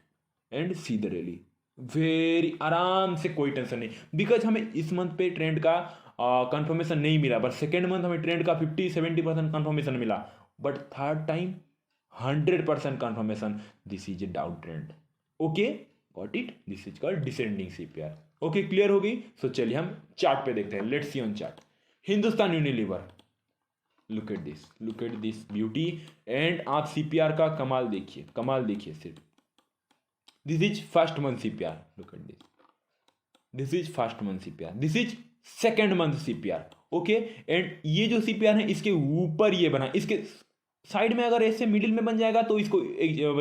and see the rally very आराम से, कोई टेंशन नहीं, बिकॉज हमें इस मंथ पे ट्रेंड का कंफर्मेशन नहीं मिला, बट सेकेंड मंथ हमें ट्रेंड का 50-70% कंफर्मेशन मिला, but third time 100% confirmation, this is a down trend. Okay, got it? This is called descending CPR. Okay, clear हो गई? सो चलिए हम चार्ट पे देखते हैं। Let's see on chart. Hindustan Unilever, look at this beauty. And आप सीपीआर का कमाल देखिए सिर्फ। This is first month CPR, look at this is first month CPR, this is second month CPR. Okay, and ये जो सीपीआर है इसके ऊपर ये बना, इसके साइड में अगर ऐसे मिडिल में बन जाएगा तो इसको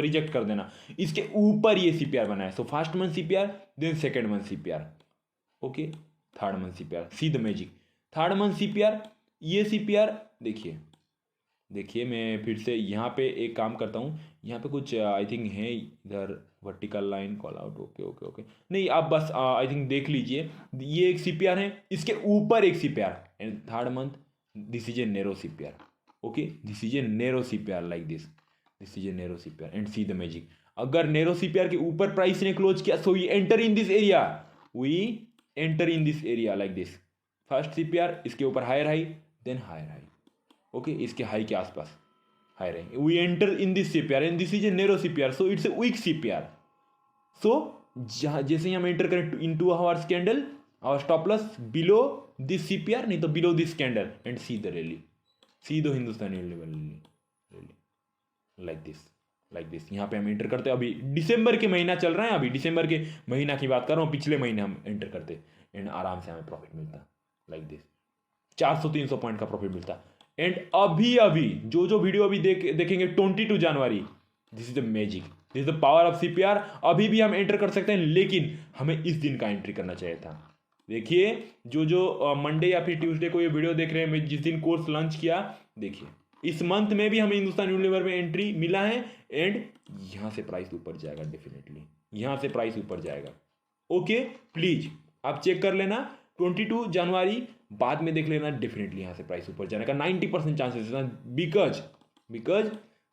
रिजेक्ट कर देना, इसके ऊपर ये सीपीआर बना है। So first month CPR, then second month CPR, okay, third month CPR, see the magic. Third month CPR, ये सीपीआर देखिए मैं फिर से यहाँ पे एक काम करता हूँ, यहाँ पे कुछ आई थिंक है इधर vertical line call out. Okay नहीं, आप बस आई थिंक देख लीजिए, ये एक सीपीआर है, इसके ऊपर एक CPR and third month this is a narrow CPR. Okay, this is a narrow CPR like this is a narrow CPR and see the magic. अगर नैरो सीपीआर के ऊपर प्राइस ने क्लोज किया, so we enter in this area, like this. First CPR, इसके ऊपर higher high, then higher high. Okay, इसके हाई के आसपास higher high, we enter in this CPR and this is a narrow CPR, so it's a weak CPR. So जैसे ही हम एंटर करें into our candle, our stop loss below this CPR, नहीं तो below this candle, and see the rally, see दो हिंदुस्तानी लाइक दिस। यहाँ पे हम एंटर करते हैं। अभी दिसंबर के महीना चल रहा है, अभी दिसंबर के महीना की बात कर रहा हूँ, पिछले महीने हम एंटर करते एंड आराम से हमें प्रॉफिट मिलता लाइक दिस, 400-300 पॉइंट का प्रॉफिट मिलता। एंड अभी अभी जो वीडियो अभी देखेंगे 22 जनवरी, this is the magic, this is the power of CPR. अभी भी हम एंटर कर सकते हैं, लेकिन हमें इस दिन का एंट्री करना चाहिए था। देखिए जो मंडे या फिर ट्यूसडे को ये वीडियो देख रहे हैं, मैं जिस दिन कोर्स लॉन्च किया, देखिए इस मंथ में भी हमें हिंदुस्तान यूनिलीवर में एंट्री मिला है एंड यहां से प्राइस ऊपर जाएगा, डेफिनेटली यहां से प्राइस ऊपर जाएगा। ओके, प्लीज आप चेक कर लेना 22 जनवरी, बाद में देख लेना, डेफिनेटली यहां से प्राइस ऊपर जाने का 90% चांसेस है, because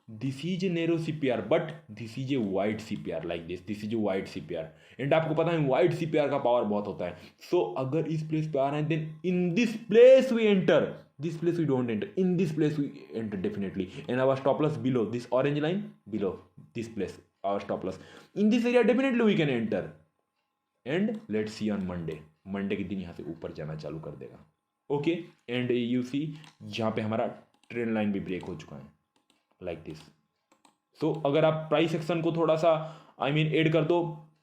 this is a narrow CPR but this is a wide CPR, like this is a wide CPR. And आपको पता है वाइड सीपीआर का पावर बहुत होता है। सो अगर इस प्लेस पे आ रहे हैं, then in this place we enter, this place we don't enter, in this place we enter definitely, and our stop loss below this orange line, below this place our stop loss, in this area definitely we can enter, and let's see on Monday के दिन यहाँ से ऊपर जाना चालू कर देगा। ओके, एंड यू सी यहाँ पे हमारा ट्रेंड लाइन भी ब्रेक हो चुका है, लाइक दिस। सो अगर आप प्राइस सेक्शन को थोड़ा सा ऐड कर दो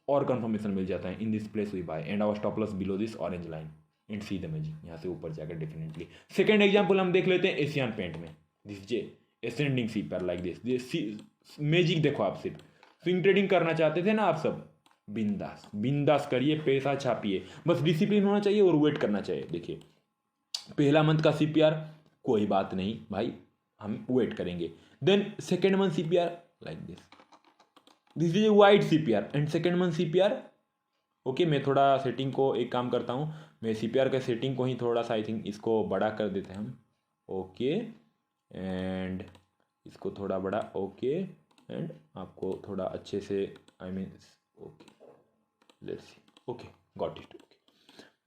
और कंफर्मेशन मिल जाता है, in this place we buy and our stop loss below this orange line and see the magic, यहाँ से ऊपर जाकर डेफिनेटली। सेकेंड एग्जाम्पल हम देख लेते हैं एशियन पेंट में, दिस जे ascending CPR like this magic. देखो आप सिर्फ स्विंग ट्रेडिंग करना चाहते थे ना, आप सब बिंदास करिए, पैसा छापिए, बस डिसिप्लिन होना चाहिए और वेट करना चाहिए। देखिए पहला मंथ का सीपीआर कोई बात नहीं भाई, हम वेट करेंगे। Then second month CPR like this is a wide CPR and second month CPR. Okay, मैं थोड़ा सेटिंग को एक काम करता हूँ, मैं सीपीआर के सेटिंग को ही थोड़ा सा आई थिंक इसको बड़ा कर देते हैं हम। ओके, एंड इसको थोड़ा बड़ा, ओके, एंड आपको थोड़ा अच्छे से okay, let's see, okay, got it.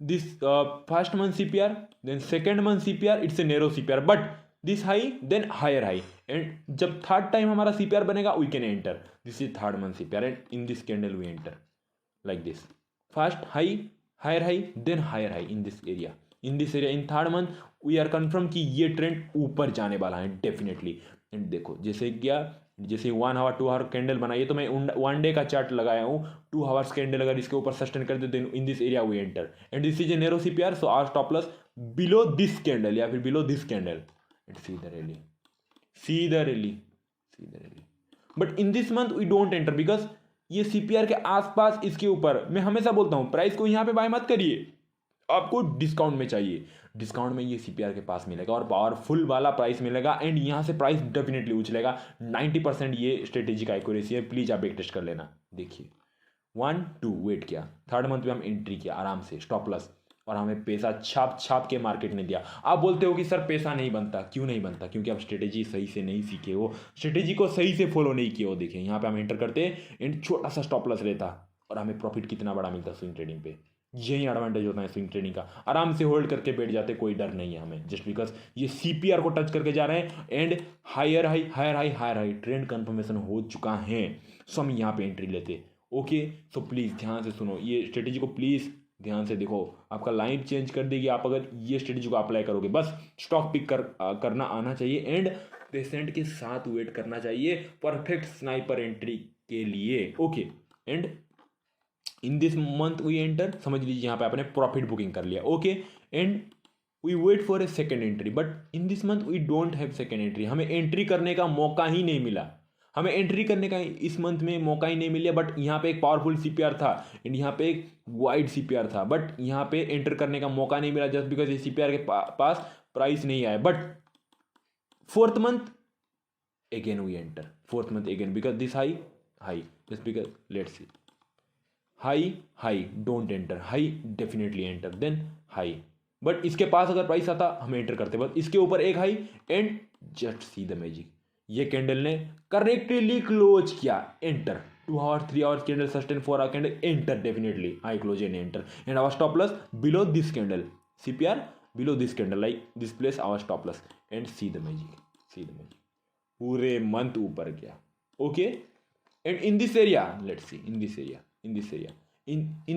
This first month CPR, then second month CPR, it's a narrow CPR but this high then higher high, and जब थर्ड टाइम हमारा सीपीआर बनेगा we can enter, this is third month CPR and in this candle we enter like this, first high, higher high, then higher high in this area, in third month we are confirm कि ये ट्रेंड ऊपर जाने वाला है डेफिनेटली। एंड देखो जैसे क्या, जैसे 1 आवर 2 आवर कैंडल बनाइए, तो मैं 1 डे का चार्ट लगाया हूँ, 2 आवर्स कैंडल अगर इसके ऊपर सस्टेन कर दे, then in this area we enter and this is a narrow CPR, so our stop loss below this candle या फिर below this candle and see the rally, but in this month we don't enter because ये सीपीआर के आसपास, इसके ऊपर मैं हमेशा बोलता हूं प्राइस को यहां पे बाय मत करिए, आपको डिस्काउंट में चाहिए, डिस्काउंट में ये सीपीआर के पास मिलेगा और पावरफुल वाला प्राइस मिलेगा एंड यहां से प्राइस डेफिनेटली उछलेगा। 90% ये स्ट्रेटेजी का एक्यूरेसी है, प्लीज आप एक टेस्ट कर लेना। देखिए 1 2 वेट किया, थर्ड मंथ में हम एंट्री किया आराम से, स्टॉप लॉस, और हमें पैसा छाप के मार्केट ने दिया। आप बोलते हो कि सर पैसा नहीं बनता, क्यों नहीं बनता? क्योंकि आप स्ट्रेटेजी सही से नहीं सीखे हो, स्ट्रेटेजी को सही से फॉलो नहीं किए हो। देखिए यहाँ पे हम एंटर करते एंड छोटा सा स्टॉप लॉस रहता और हमें प्रॉफिट कितना बड़ा मिलता स्विंग ट्रेडिंग पे। यही एडवांटेज होता है स्विंग ट्रेडिंग का, आराम से होल्ड करके बैठ जाते, कोई डर नहीं है हमें, जस्ट बिकॉज ये सीपीआर को टच करके जा रहे हैं and higher high trend confirmation हो चुका है, सो हम यहाँ पे एंट्री लेते। ओके, सो प्लीज़ ध्यान से सुनो ये स्ट्रेटेजी को, प्लीज़ ध्यान से देखो, आपका लाइफ चेंज कर देगी आप अगर ये स्ट्रेटेजी को अप्लाई करोगे। बस स्टॉक पिक करना आना चाहिए एंड पेशेंट के साथ वेट करना चाहिए परफेक्ट स्नाइपर एंट्री के लिए। Okay, and in this month we enter, समझ लीजिए यहाँ पे आपने प्रॉफिट बुकिंग कर लिया। Okay, and we wait for a second entry, but in this month we don't have second entry, हमें एंट्री करने का मौका ही नहीं मिला, हमें एंट्री करने का इस मंथ में मौका ही नहीं मिला। बट यहाँ पे एक पावरफुल सीपीआर था एंड यहाँ पे एक वाइड सीपीआर था, बट यहाँ पे एंटर करने का मौका नहीं मिला जस्ट बिकॉज ये सीपीआर के पास प्राइस नहीं आया। But fourth month again we enter, fourth month again because this high just because let's see, high don't enter, high definitely enter, then high, but इसके पास अगर प्राइस आता हम एंटर करते, बस इसके ऊपर एक high and just see the magic, ये कैंडल ने करेक्टली क्लोज किया, enter 2 hour 3 hours candle sustain 4 hour candle, enter definitely high close and enter and our stop loss below this candle, CPR below this candle like this place our stop loss and see the magic, पूरे मंथ ऊपर गया। Okay, and in this area let's see, in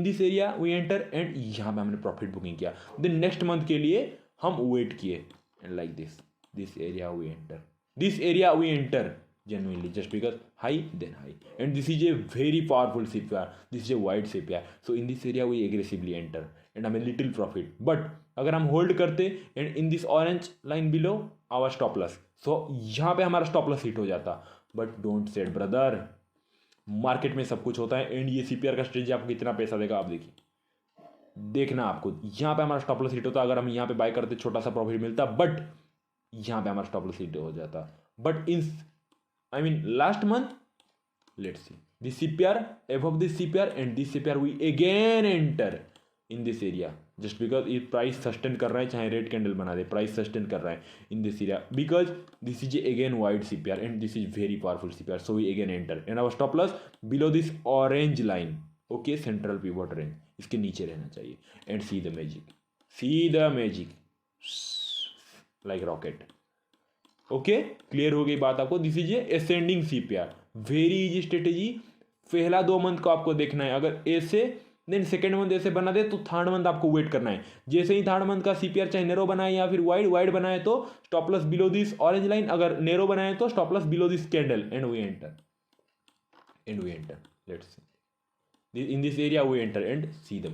this area we enter and यहाँ पे हमने प्रॉफिट बुकिंग किया। देन नेक्स्ट मंथ के लिए हम वेट किए and like this area we enter genuinely just because high then high, and this is a very powerful CPR, this is a wide CPR, so in this area we aggressively enter and हमें लिटिल प्रॉफिट। बट अगर हम होल्ड करते and in this orange line below our stop loss, so यहाँ पे हमारा स्टॉप लॉस हिट हो जाता। But don't sad brother, market में सब कुछ होता है एंड ये सीपीआर का स्ट्रेटजी आपको कितना पैसा देगा आप देखिए, देखना आपको। यहाँ पे हमारा स्टॉप लॉस हिट होता, अगर हम यहाँ पे बाय करते छोटा सा प्रॉफिट मिलता, बट यहाँ पे हमारा स्टॉप लॉस हिट हो जाता। But in I mean last month, let's see this CPR, above this CPR and this CPR we again enter in this area just because ये प्राइस सस्टेन कर रहा है, चाहे रेड कैंडल बना दे प्राइस सस्टेन कर रहा है in this area because this is again wide CPR and this is very powerful CPR, so we again enter and our stop loss below this orange line, okay, central pivot range, इसके नीचे रहना चाहिए and see the magic like rocket। Okay clear हो गई बात आपको। This is a ascending CPR, very easy strategy. पहला 2 मंथ को आपको देखना है, अगर ऐसे देन सेकेंड मंथ ऐसे बना दे तो थर्ड मंथ आपको वेट करना है। जैसे ही थर्ड मंथ का सीपीआर चाहे नेरो बनाए या फिर वाइड बनाए तो stop loss below this orange line, अगर नेरो बनाए तो stop loss below this candle and we enter let's see in this area we enter and see the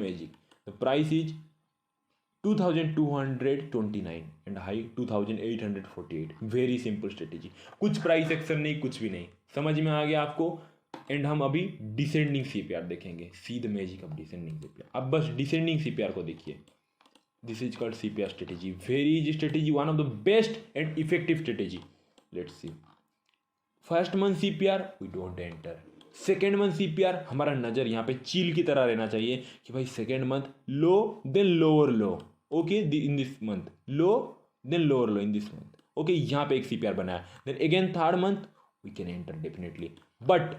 magic. The price is 2229 and high 2848। Very simple strategy, कुछ प्राइस एक्शन नहीं, कुछ भी नहीं, समझ में आ गया आपको। एंड हम अभी डिसेंडिंग सीपीआर देखेंगे, see the magic of descending CPR. अब बस डिसेंडिंग सीपीआर को देखिए, this is called CPR strategy, very easy strategy, one of the best and effective strategy. Let's see first month CPR we don't enter, second month CPR हमारा नजर यहाँ पे चील की तरह रहना चाहिए कि भाई second month low then lower low, okay in this month low then lower low in this month, okay यहाँ पे एक सीपीआर बनाया, then again third month we can enter definitely. But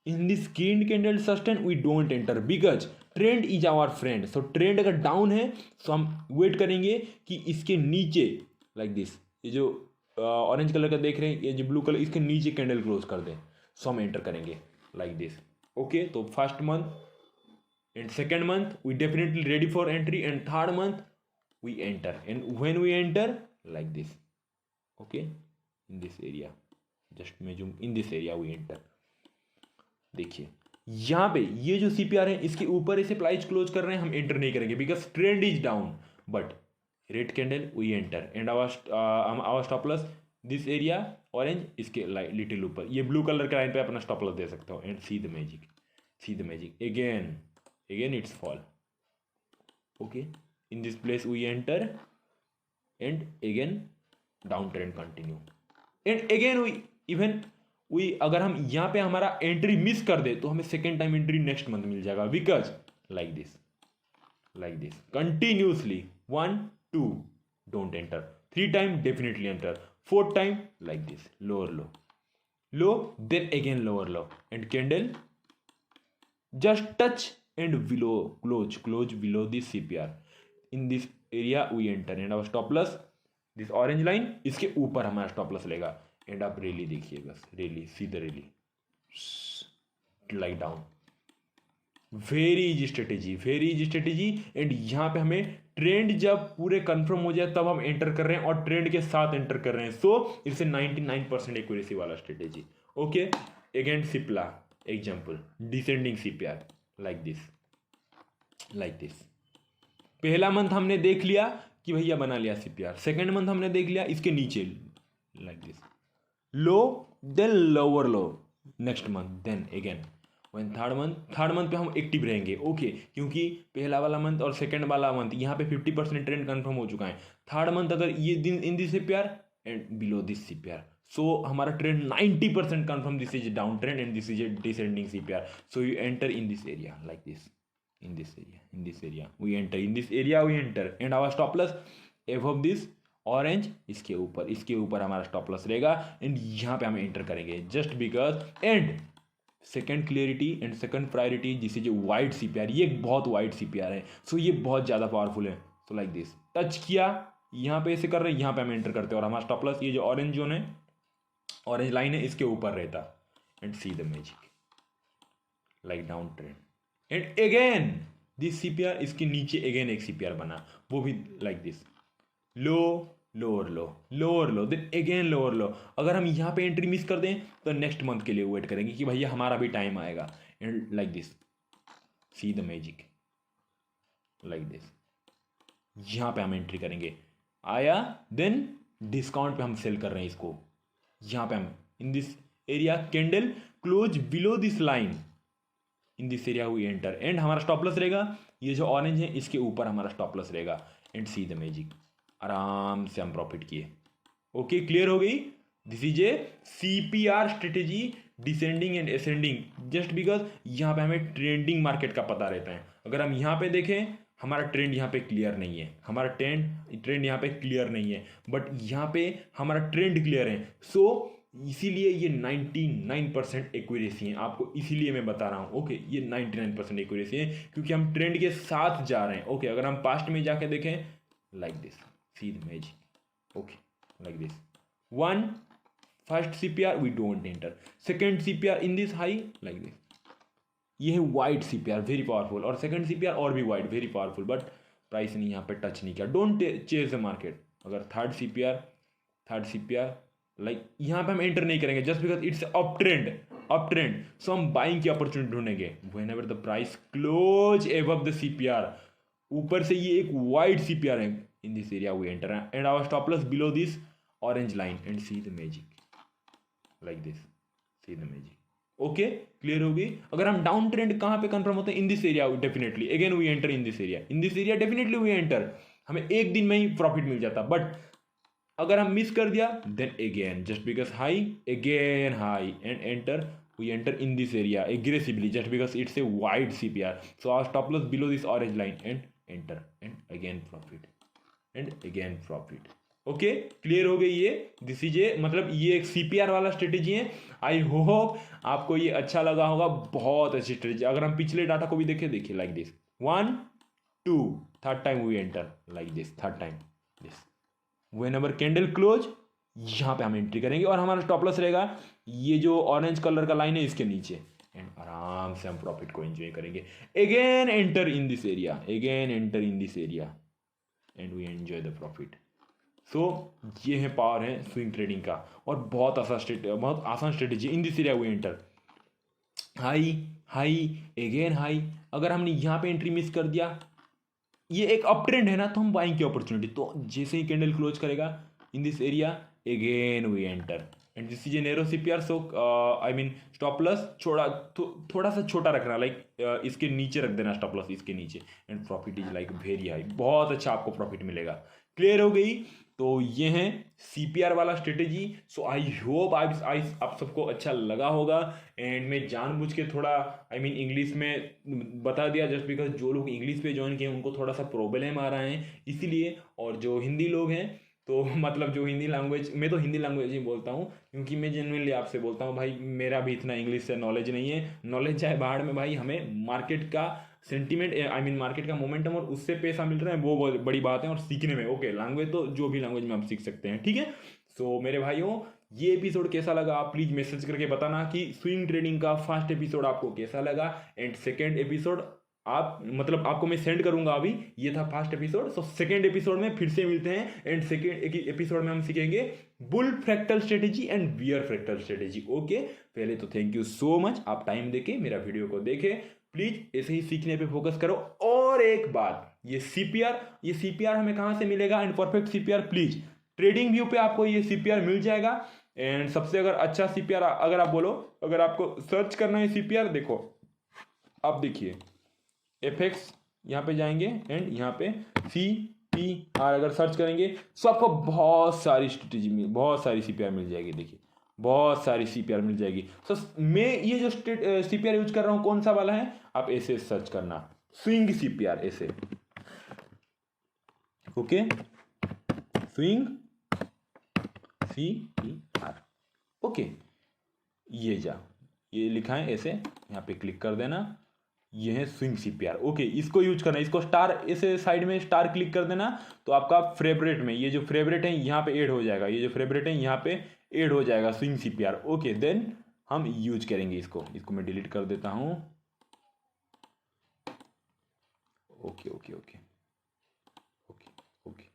in this green candle sustain we don't enter because trend is our friend. So trend अगर डाउन है तो हम वेट करेंगे कि इसके नीचे लाइक दिस, ये जो ऑरेंज कलर का देख रहे हैं, ये जो ब्लू कलर, इसके नीचे कैंडल क्लोज कर दें, सो हम एंटर करेंगे लाइक दिस। ओके तो first month and second month we definitely ready for entry and third month we enter and when we enter like this, okay in this area, just मैं zoom in this area we enter। देखिए यहाँ पे ये जो सीपीआर है इसके ऊपर इसे प्राइस क्लोज कर रहे हैं, हम एंटर नहीं करेंगे because trend is down. But red candle we enter and our stop loss this area orange, इसके लिटिल ऊपर, ये ब्लू कलर के लाइन पे अपना स्टॉप लॉस दे सकते हो and see the magic again it's fall, okay in this place we enter and again downtrend continue and again we अगर हम यहाँ पे हमारा एंट्री मिस कर दे तो हमें second time entry next month मिल जाएगा because like this continuously 1 2 don't enter, 3 time definitely enter, 4th time like this lower low then again lower low and candle just touch and below close below this CPR, in this area we enter and our stop loss this orange line, इसके ऊपर हमारा stop loss लेगा एंड आप रैली देखिए, बस rally, C the rally like down. Very easy strategy and यहाँ पे हमें ट्रेंड जब पूरे कंफर्म हो जाए तब हम एंटर कर रहे हैं और ट्रेंड के साथ एंटर कर रहे हैं, सो इट्स 99% एक्यूरेसी वाला strategy. Okay again Cipla example, descending CPR like this. पहला मंथ हमने देख लिया कि भैया बना लिया सीपीआर, सेकेंड मंथ हमने देख लिया इसके नीचे like this low then lower low next month then again when third month पे हम एक्टिव रहेंगे, ओके क्योंकि पहला वाला मंथ और सेकेंड वाला मंथ यहाँ पे 50% ट्रेंड कंफर्म हो चुका है। थर्ड मंथ अगर ये दिन इन this CPR and below this CPR, so हमारा trend 90% confirm this is a down trend and this is a descending CPR, so you enter in this area like this, in this area we enter and our stop loss above this orange, इसके ऊपर हमारा stop loss रहेगा and यहाँ पे हम एंटर करेंगे just because and second clarity and second priority this is a wide CPR, ये एक बहुत wide CPR है, so ये बहुत ज़्यादा पावरफुल है। so like this टच किया, यहाँ पे ऐसे कर रहे हैं, यहाँ पे हम एंटर करते हैं और हमारा stop loss ये जो ऑरेंज जोन है, ऑरेंज लाइन है, इसके ऊपर रहता and see the magic like down trend and again this CPR, इसके नीचे अगेन एक सीपीआर बना, वो भी like this low lower low then again lower low. अगर हम यहाँ पे एंट्री मिस कर दें तो नेक्स्ट मंथ के लिए वेट करेंगे कि भैया हमारा भी टाइम आएगा and like this see the magic like this. यहाँ पे हम एंट्री करेंगे, आया, देन डिस्काउंट पे हम सेल कर रहे हैं इसको। यहाँ पे हम in this area candle close below this line, in this area we enter and हमारा स्टॉप लॉस रहेगा ये जो ऑरेंज है इसके ऊपर हमारा स्टॉप लॉस रहेगा एंड सी द मैजिक, आराम से हम प्रॉफिट किए। ओके, क्लियर हो गई। This is a CPR strategy, descending and ascending, just because यहाँ पे हमें ट्रेंडिंग मार्केट का पता रहता है। अगर हम यहाँ पे देखें हमारा ट्रेंड यहाँ पे क्लियर नहीं है, हमारा ट्रेंड यहाँ पे क्लियर नहीं है, बट यहाँ पे हमारा ट्रेंड क्लियर है। सो इसीलिए ये 99% एक्यूरेसी है, आपको इसीलिए मैं बता रहा हूँ। ओके, ये 99% एक्यूरेसी है क्योंकि हम ट्रेंड के साथ जा रहे हैं। ओके, अगर हम पास्ट में जाके देखें like this, see the magic. Okay, like this, one first CPR we don't enter, second CPR in this high like this, ये है वाइट CPR वेरी पावरफुल, और सेकंड CPR और भी wide very powerful, but price ने यहाँ पे टच नहीं किया। Don't chase the market. अगर थर्ड CPR लाइक यहाँ पे हम एंटर नहीं करेंगे just because it's up trend, so हम बाइंग की अपॉर्चुनिटी ढूंढेंगे whenever the price close above the CPR। ऊपर से ये एक वाइट CPR है, in this area we enter and our stop loss below this orange line and see the magic like this, see the magic. Okay, clear होगी। अगर हम डाउन ट्रेंड कहां पे कंफर्म होते हैं, in this area definitely again we enter in this area definitely we enter, हमें एक दिन में ही प्रॉफिट मिल जाता। बट अगर हम मिस कर दिया then again just because high again high and enter, we enter in this area aggressively just because it's a wide CPR, so our stop loss below this orange line and enter and again profit. Okay, clear हो गई ये। दिस इज ए मतलब ये एक CPR वाला स्ट्रेटेजी है। आई होप आपको ये अच्छा लगा होगा, बहुत अच्छी स्ट्रेटेजी। अगर हम पिछले डाटा को भी देखिए like this, 1 2 third time we enter like this, third time this, whenever candle close यहाँ पे हम एंट्री करेंगे और हमारा स्टॉप लॉस रहेगा ये जो ऑरेंज कलर का लाइन है इसके नीचे एंड आराम से हम प्रॉफिट को एंजॉय करेंगे। Again enter in this area and we enjoy the profit. So ये है पावर है स्विंग ट्रेडिंग का, और बहुत आसान strategy. In this area we enter, high again high. अगर हमने यहाँ पे एंट्री मिस कर दिया, ये एक अप ट्रेंड है ना, तो हम बाइंग की अपॉर्चुनिटी, तो जैसे ही कैंडल क्लोज करेगा in this area again we enter and this is a narrow CPR, so I mean stop loss थोड़ा सा छोटा रखना, लाइक इसके नीचे रख देना स्टॉप लॉस, इसके नीचे, and profit is like very high, बहुत अच्छा आपको प्रॉफिट मिलेगा। क्लियर हो गई। तो ये है CPR वाला स्ट्रेटेजी। सो आई होप आप सबको अच्छा लगा होगा, एंड मैं जानबूझ के थोड़ा आई मीन इंग्लिश में बता दिया जस्ट बिकॉज जो लोग इंग्लिश पे ज्वाइन किए उनको थोड़ा सा प्रॉब्लम आ रहा है इसीलिए, और जो हिंदी लोग हैं तो मतलब जो हिंदी लैंग्वेज, मैं तो हिंदी लैंग्वेज ही बोलता हूँ क्योंकि मैं जेन्युइनली आपसे बोलता हूँ भाई, मेरा भी इतना इंग्लिश से नॉलेज नहीं है। नॉलेज चाहे बाहर में भाई, हमें मार्केट का सेंटीमेंट आई मीन मार्केट का मोमेंटम और उससे पैसा मिल रहा है वो बहुत बड़ी बात है, और सीखने में ओके लैंग्वेज तो जो भी लैंग्वेज में आप सीख सकते हैं, ठीक है। सो मेरे भाइयों, ये एपिसोड कैसा लगा आप प्लीज मैसेज करके बताना कि स्विंग ट्रेडिंग का फर्स्ट एपिसोड आपको कैसा लगा, एंड सेकेंड एपिसोड आप मतलब आपको मैं सेंड करूंगा अभी। ये था first episode, so second episode में फिर से मिलते हैं, एंड सेकेंड एपिसोड में हम सीखेंगे bull fractal strategy and bear fractal strategy. Okay, पहले तो थैंक यू सो मच, आप टाइम देके मेरा वीडियो को देखे, प्लीज ऐसे ही सीखने पे फोकस करो। और एक बात, ये CPR हमें कहां से मिलेगा, and perfect CPR please trading view पे आपको ये CPR मिल जाएगा। एंड सबसे अगर अच्छा CPR अगर आप बोलो, अगर आपको सर्च करना है CPR, देखो आप देखिए FX यहाँ पे जाएंगे एंड यहाँ पे CPR अगर सर्च करेंगे तो आपको बहुत सारी स्ट्रेटेजी बहुत सारी CPR मिल जाएगी। देखिए बहुत सारी CPR मिल जाएगी। सो मैं ये जो CPR यूज कर रहा हूँ कौन सा वाला है, आप ऐसे सर्च करना, स्विंग CPR ऐसे, ओके, स्विंग CPR, ओके, ये लिखा है ऐसे, यहाँ पे क्लिक कर देना, ये है स्विंग CPR। ओके, इसको यूज करना, इसको स्टार ऐसे साइड में स्टार क्लिक कर देना, तो आपका फेवरेट में ये जो फेवरेट है यहाँ पे ऐड हो जाएगा, ये जो फेवरेट है यहाँ पे ऐड हो जाएगा स्विंग CPR। ओके, देन हम यूज करेंगे इसको मैं डिलीट कर देता हूं। Okay okay okay okay okay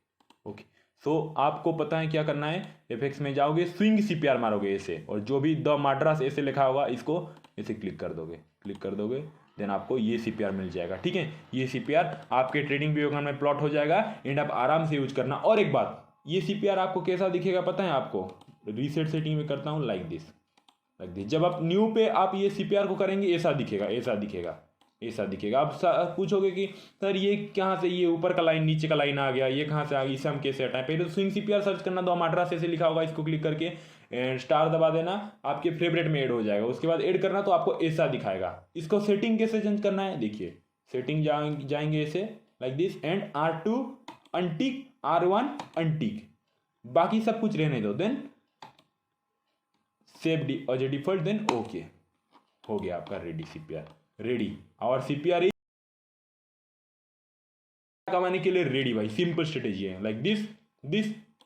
okay. So आपको पता है क्या करना है, FX में जाओगे, स्विंग CPR मारोगे ऐसे, और जो भी द माड्रास ऐसे लिखा होगा इसको ऐसे क्लिक कर दोगे, देन आपको ये CPR मिल जाएगा। ठीक है, ये CPR आपके ट्रेडिंग व्यू अकाउंट में प्लॉट हो जाएगा एंड आप आराम से यूज करना। और एक बात, ये CPR आपको कैसा दिखेगा पता है आपको? रीसेट सेटिंग में करता हूँ लाइक दिस। जब आप न्यू पे आप ये CPR को करेंगे ऐसा दिखेगा, ऐसा दिखेगा, ऐसा दिखेगा। आप पूछोगे कि सर ये कहाँ से, ये ऊपर का लाइन नीचे का लाइन आ गया, ये कहाँ से आ गई, इसे हम कैसे हटाएं? पहले तो स्विंग CPR सर्च करना, तो हमारा से लिखा होगा, इसको क्लिक करके स्टार दबा देना, आपके फेवरेट में ऐड हो जाएगा। उसके बाद ऐड करना तो आपको ऐसा दिखाएगा। इसको सेटिंग कैसे चेंज करना है देखिए, सेटिंग जाएंगे ऐसे like this and R2 untick, R1 untick, बाकी सब कुछ रहने दो, then save as a default, then okay, हो गया आपका रेडी CPR। रेडी, और CPR कमाने के लिए रेडी भाई, सिंपल स्ट्रेटेजी है like this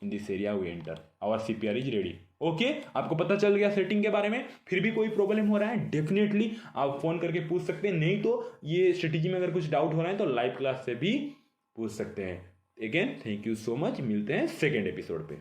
in this area we enter, our CPR is ready. Okay, आपको पता चल गया सेटिंग के बारे में। फिर भी कोई प्रॉब्लम हो रहा है डेफिनेटली आप फोन करके पूछ सकते हैं, नहीं तो ये स्ट्रेटेजी में अगर कुछ डाउट हो रहा है तो लाइव क्लास से भी पूछ सकते हैं। Again thank you so much, मिलते हैं सेकेंड एपिसोड पे।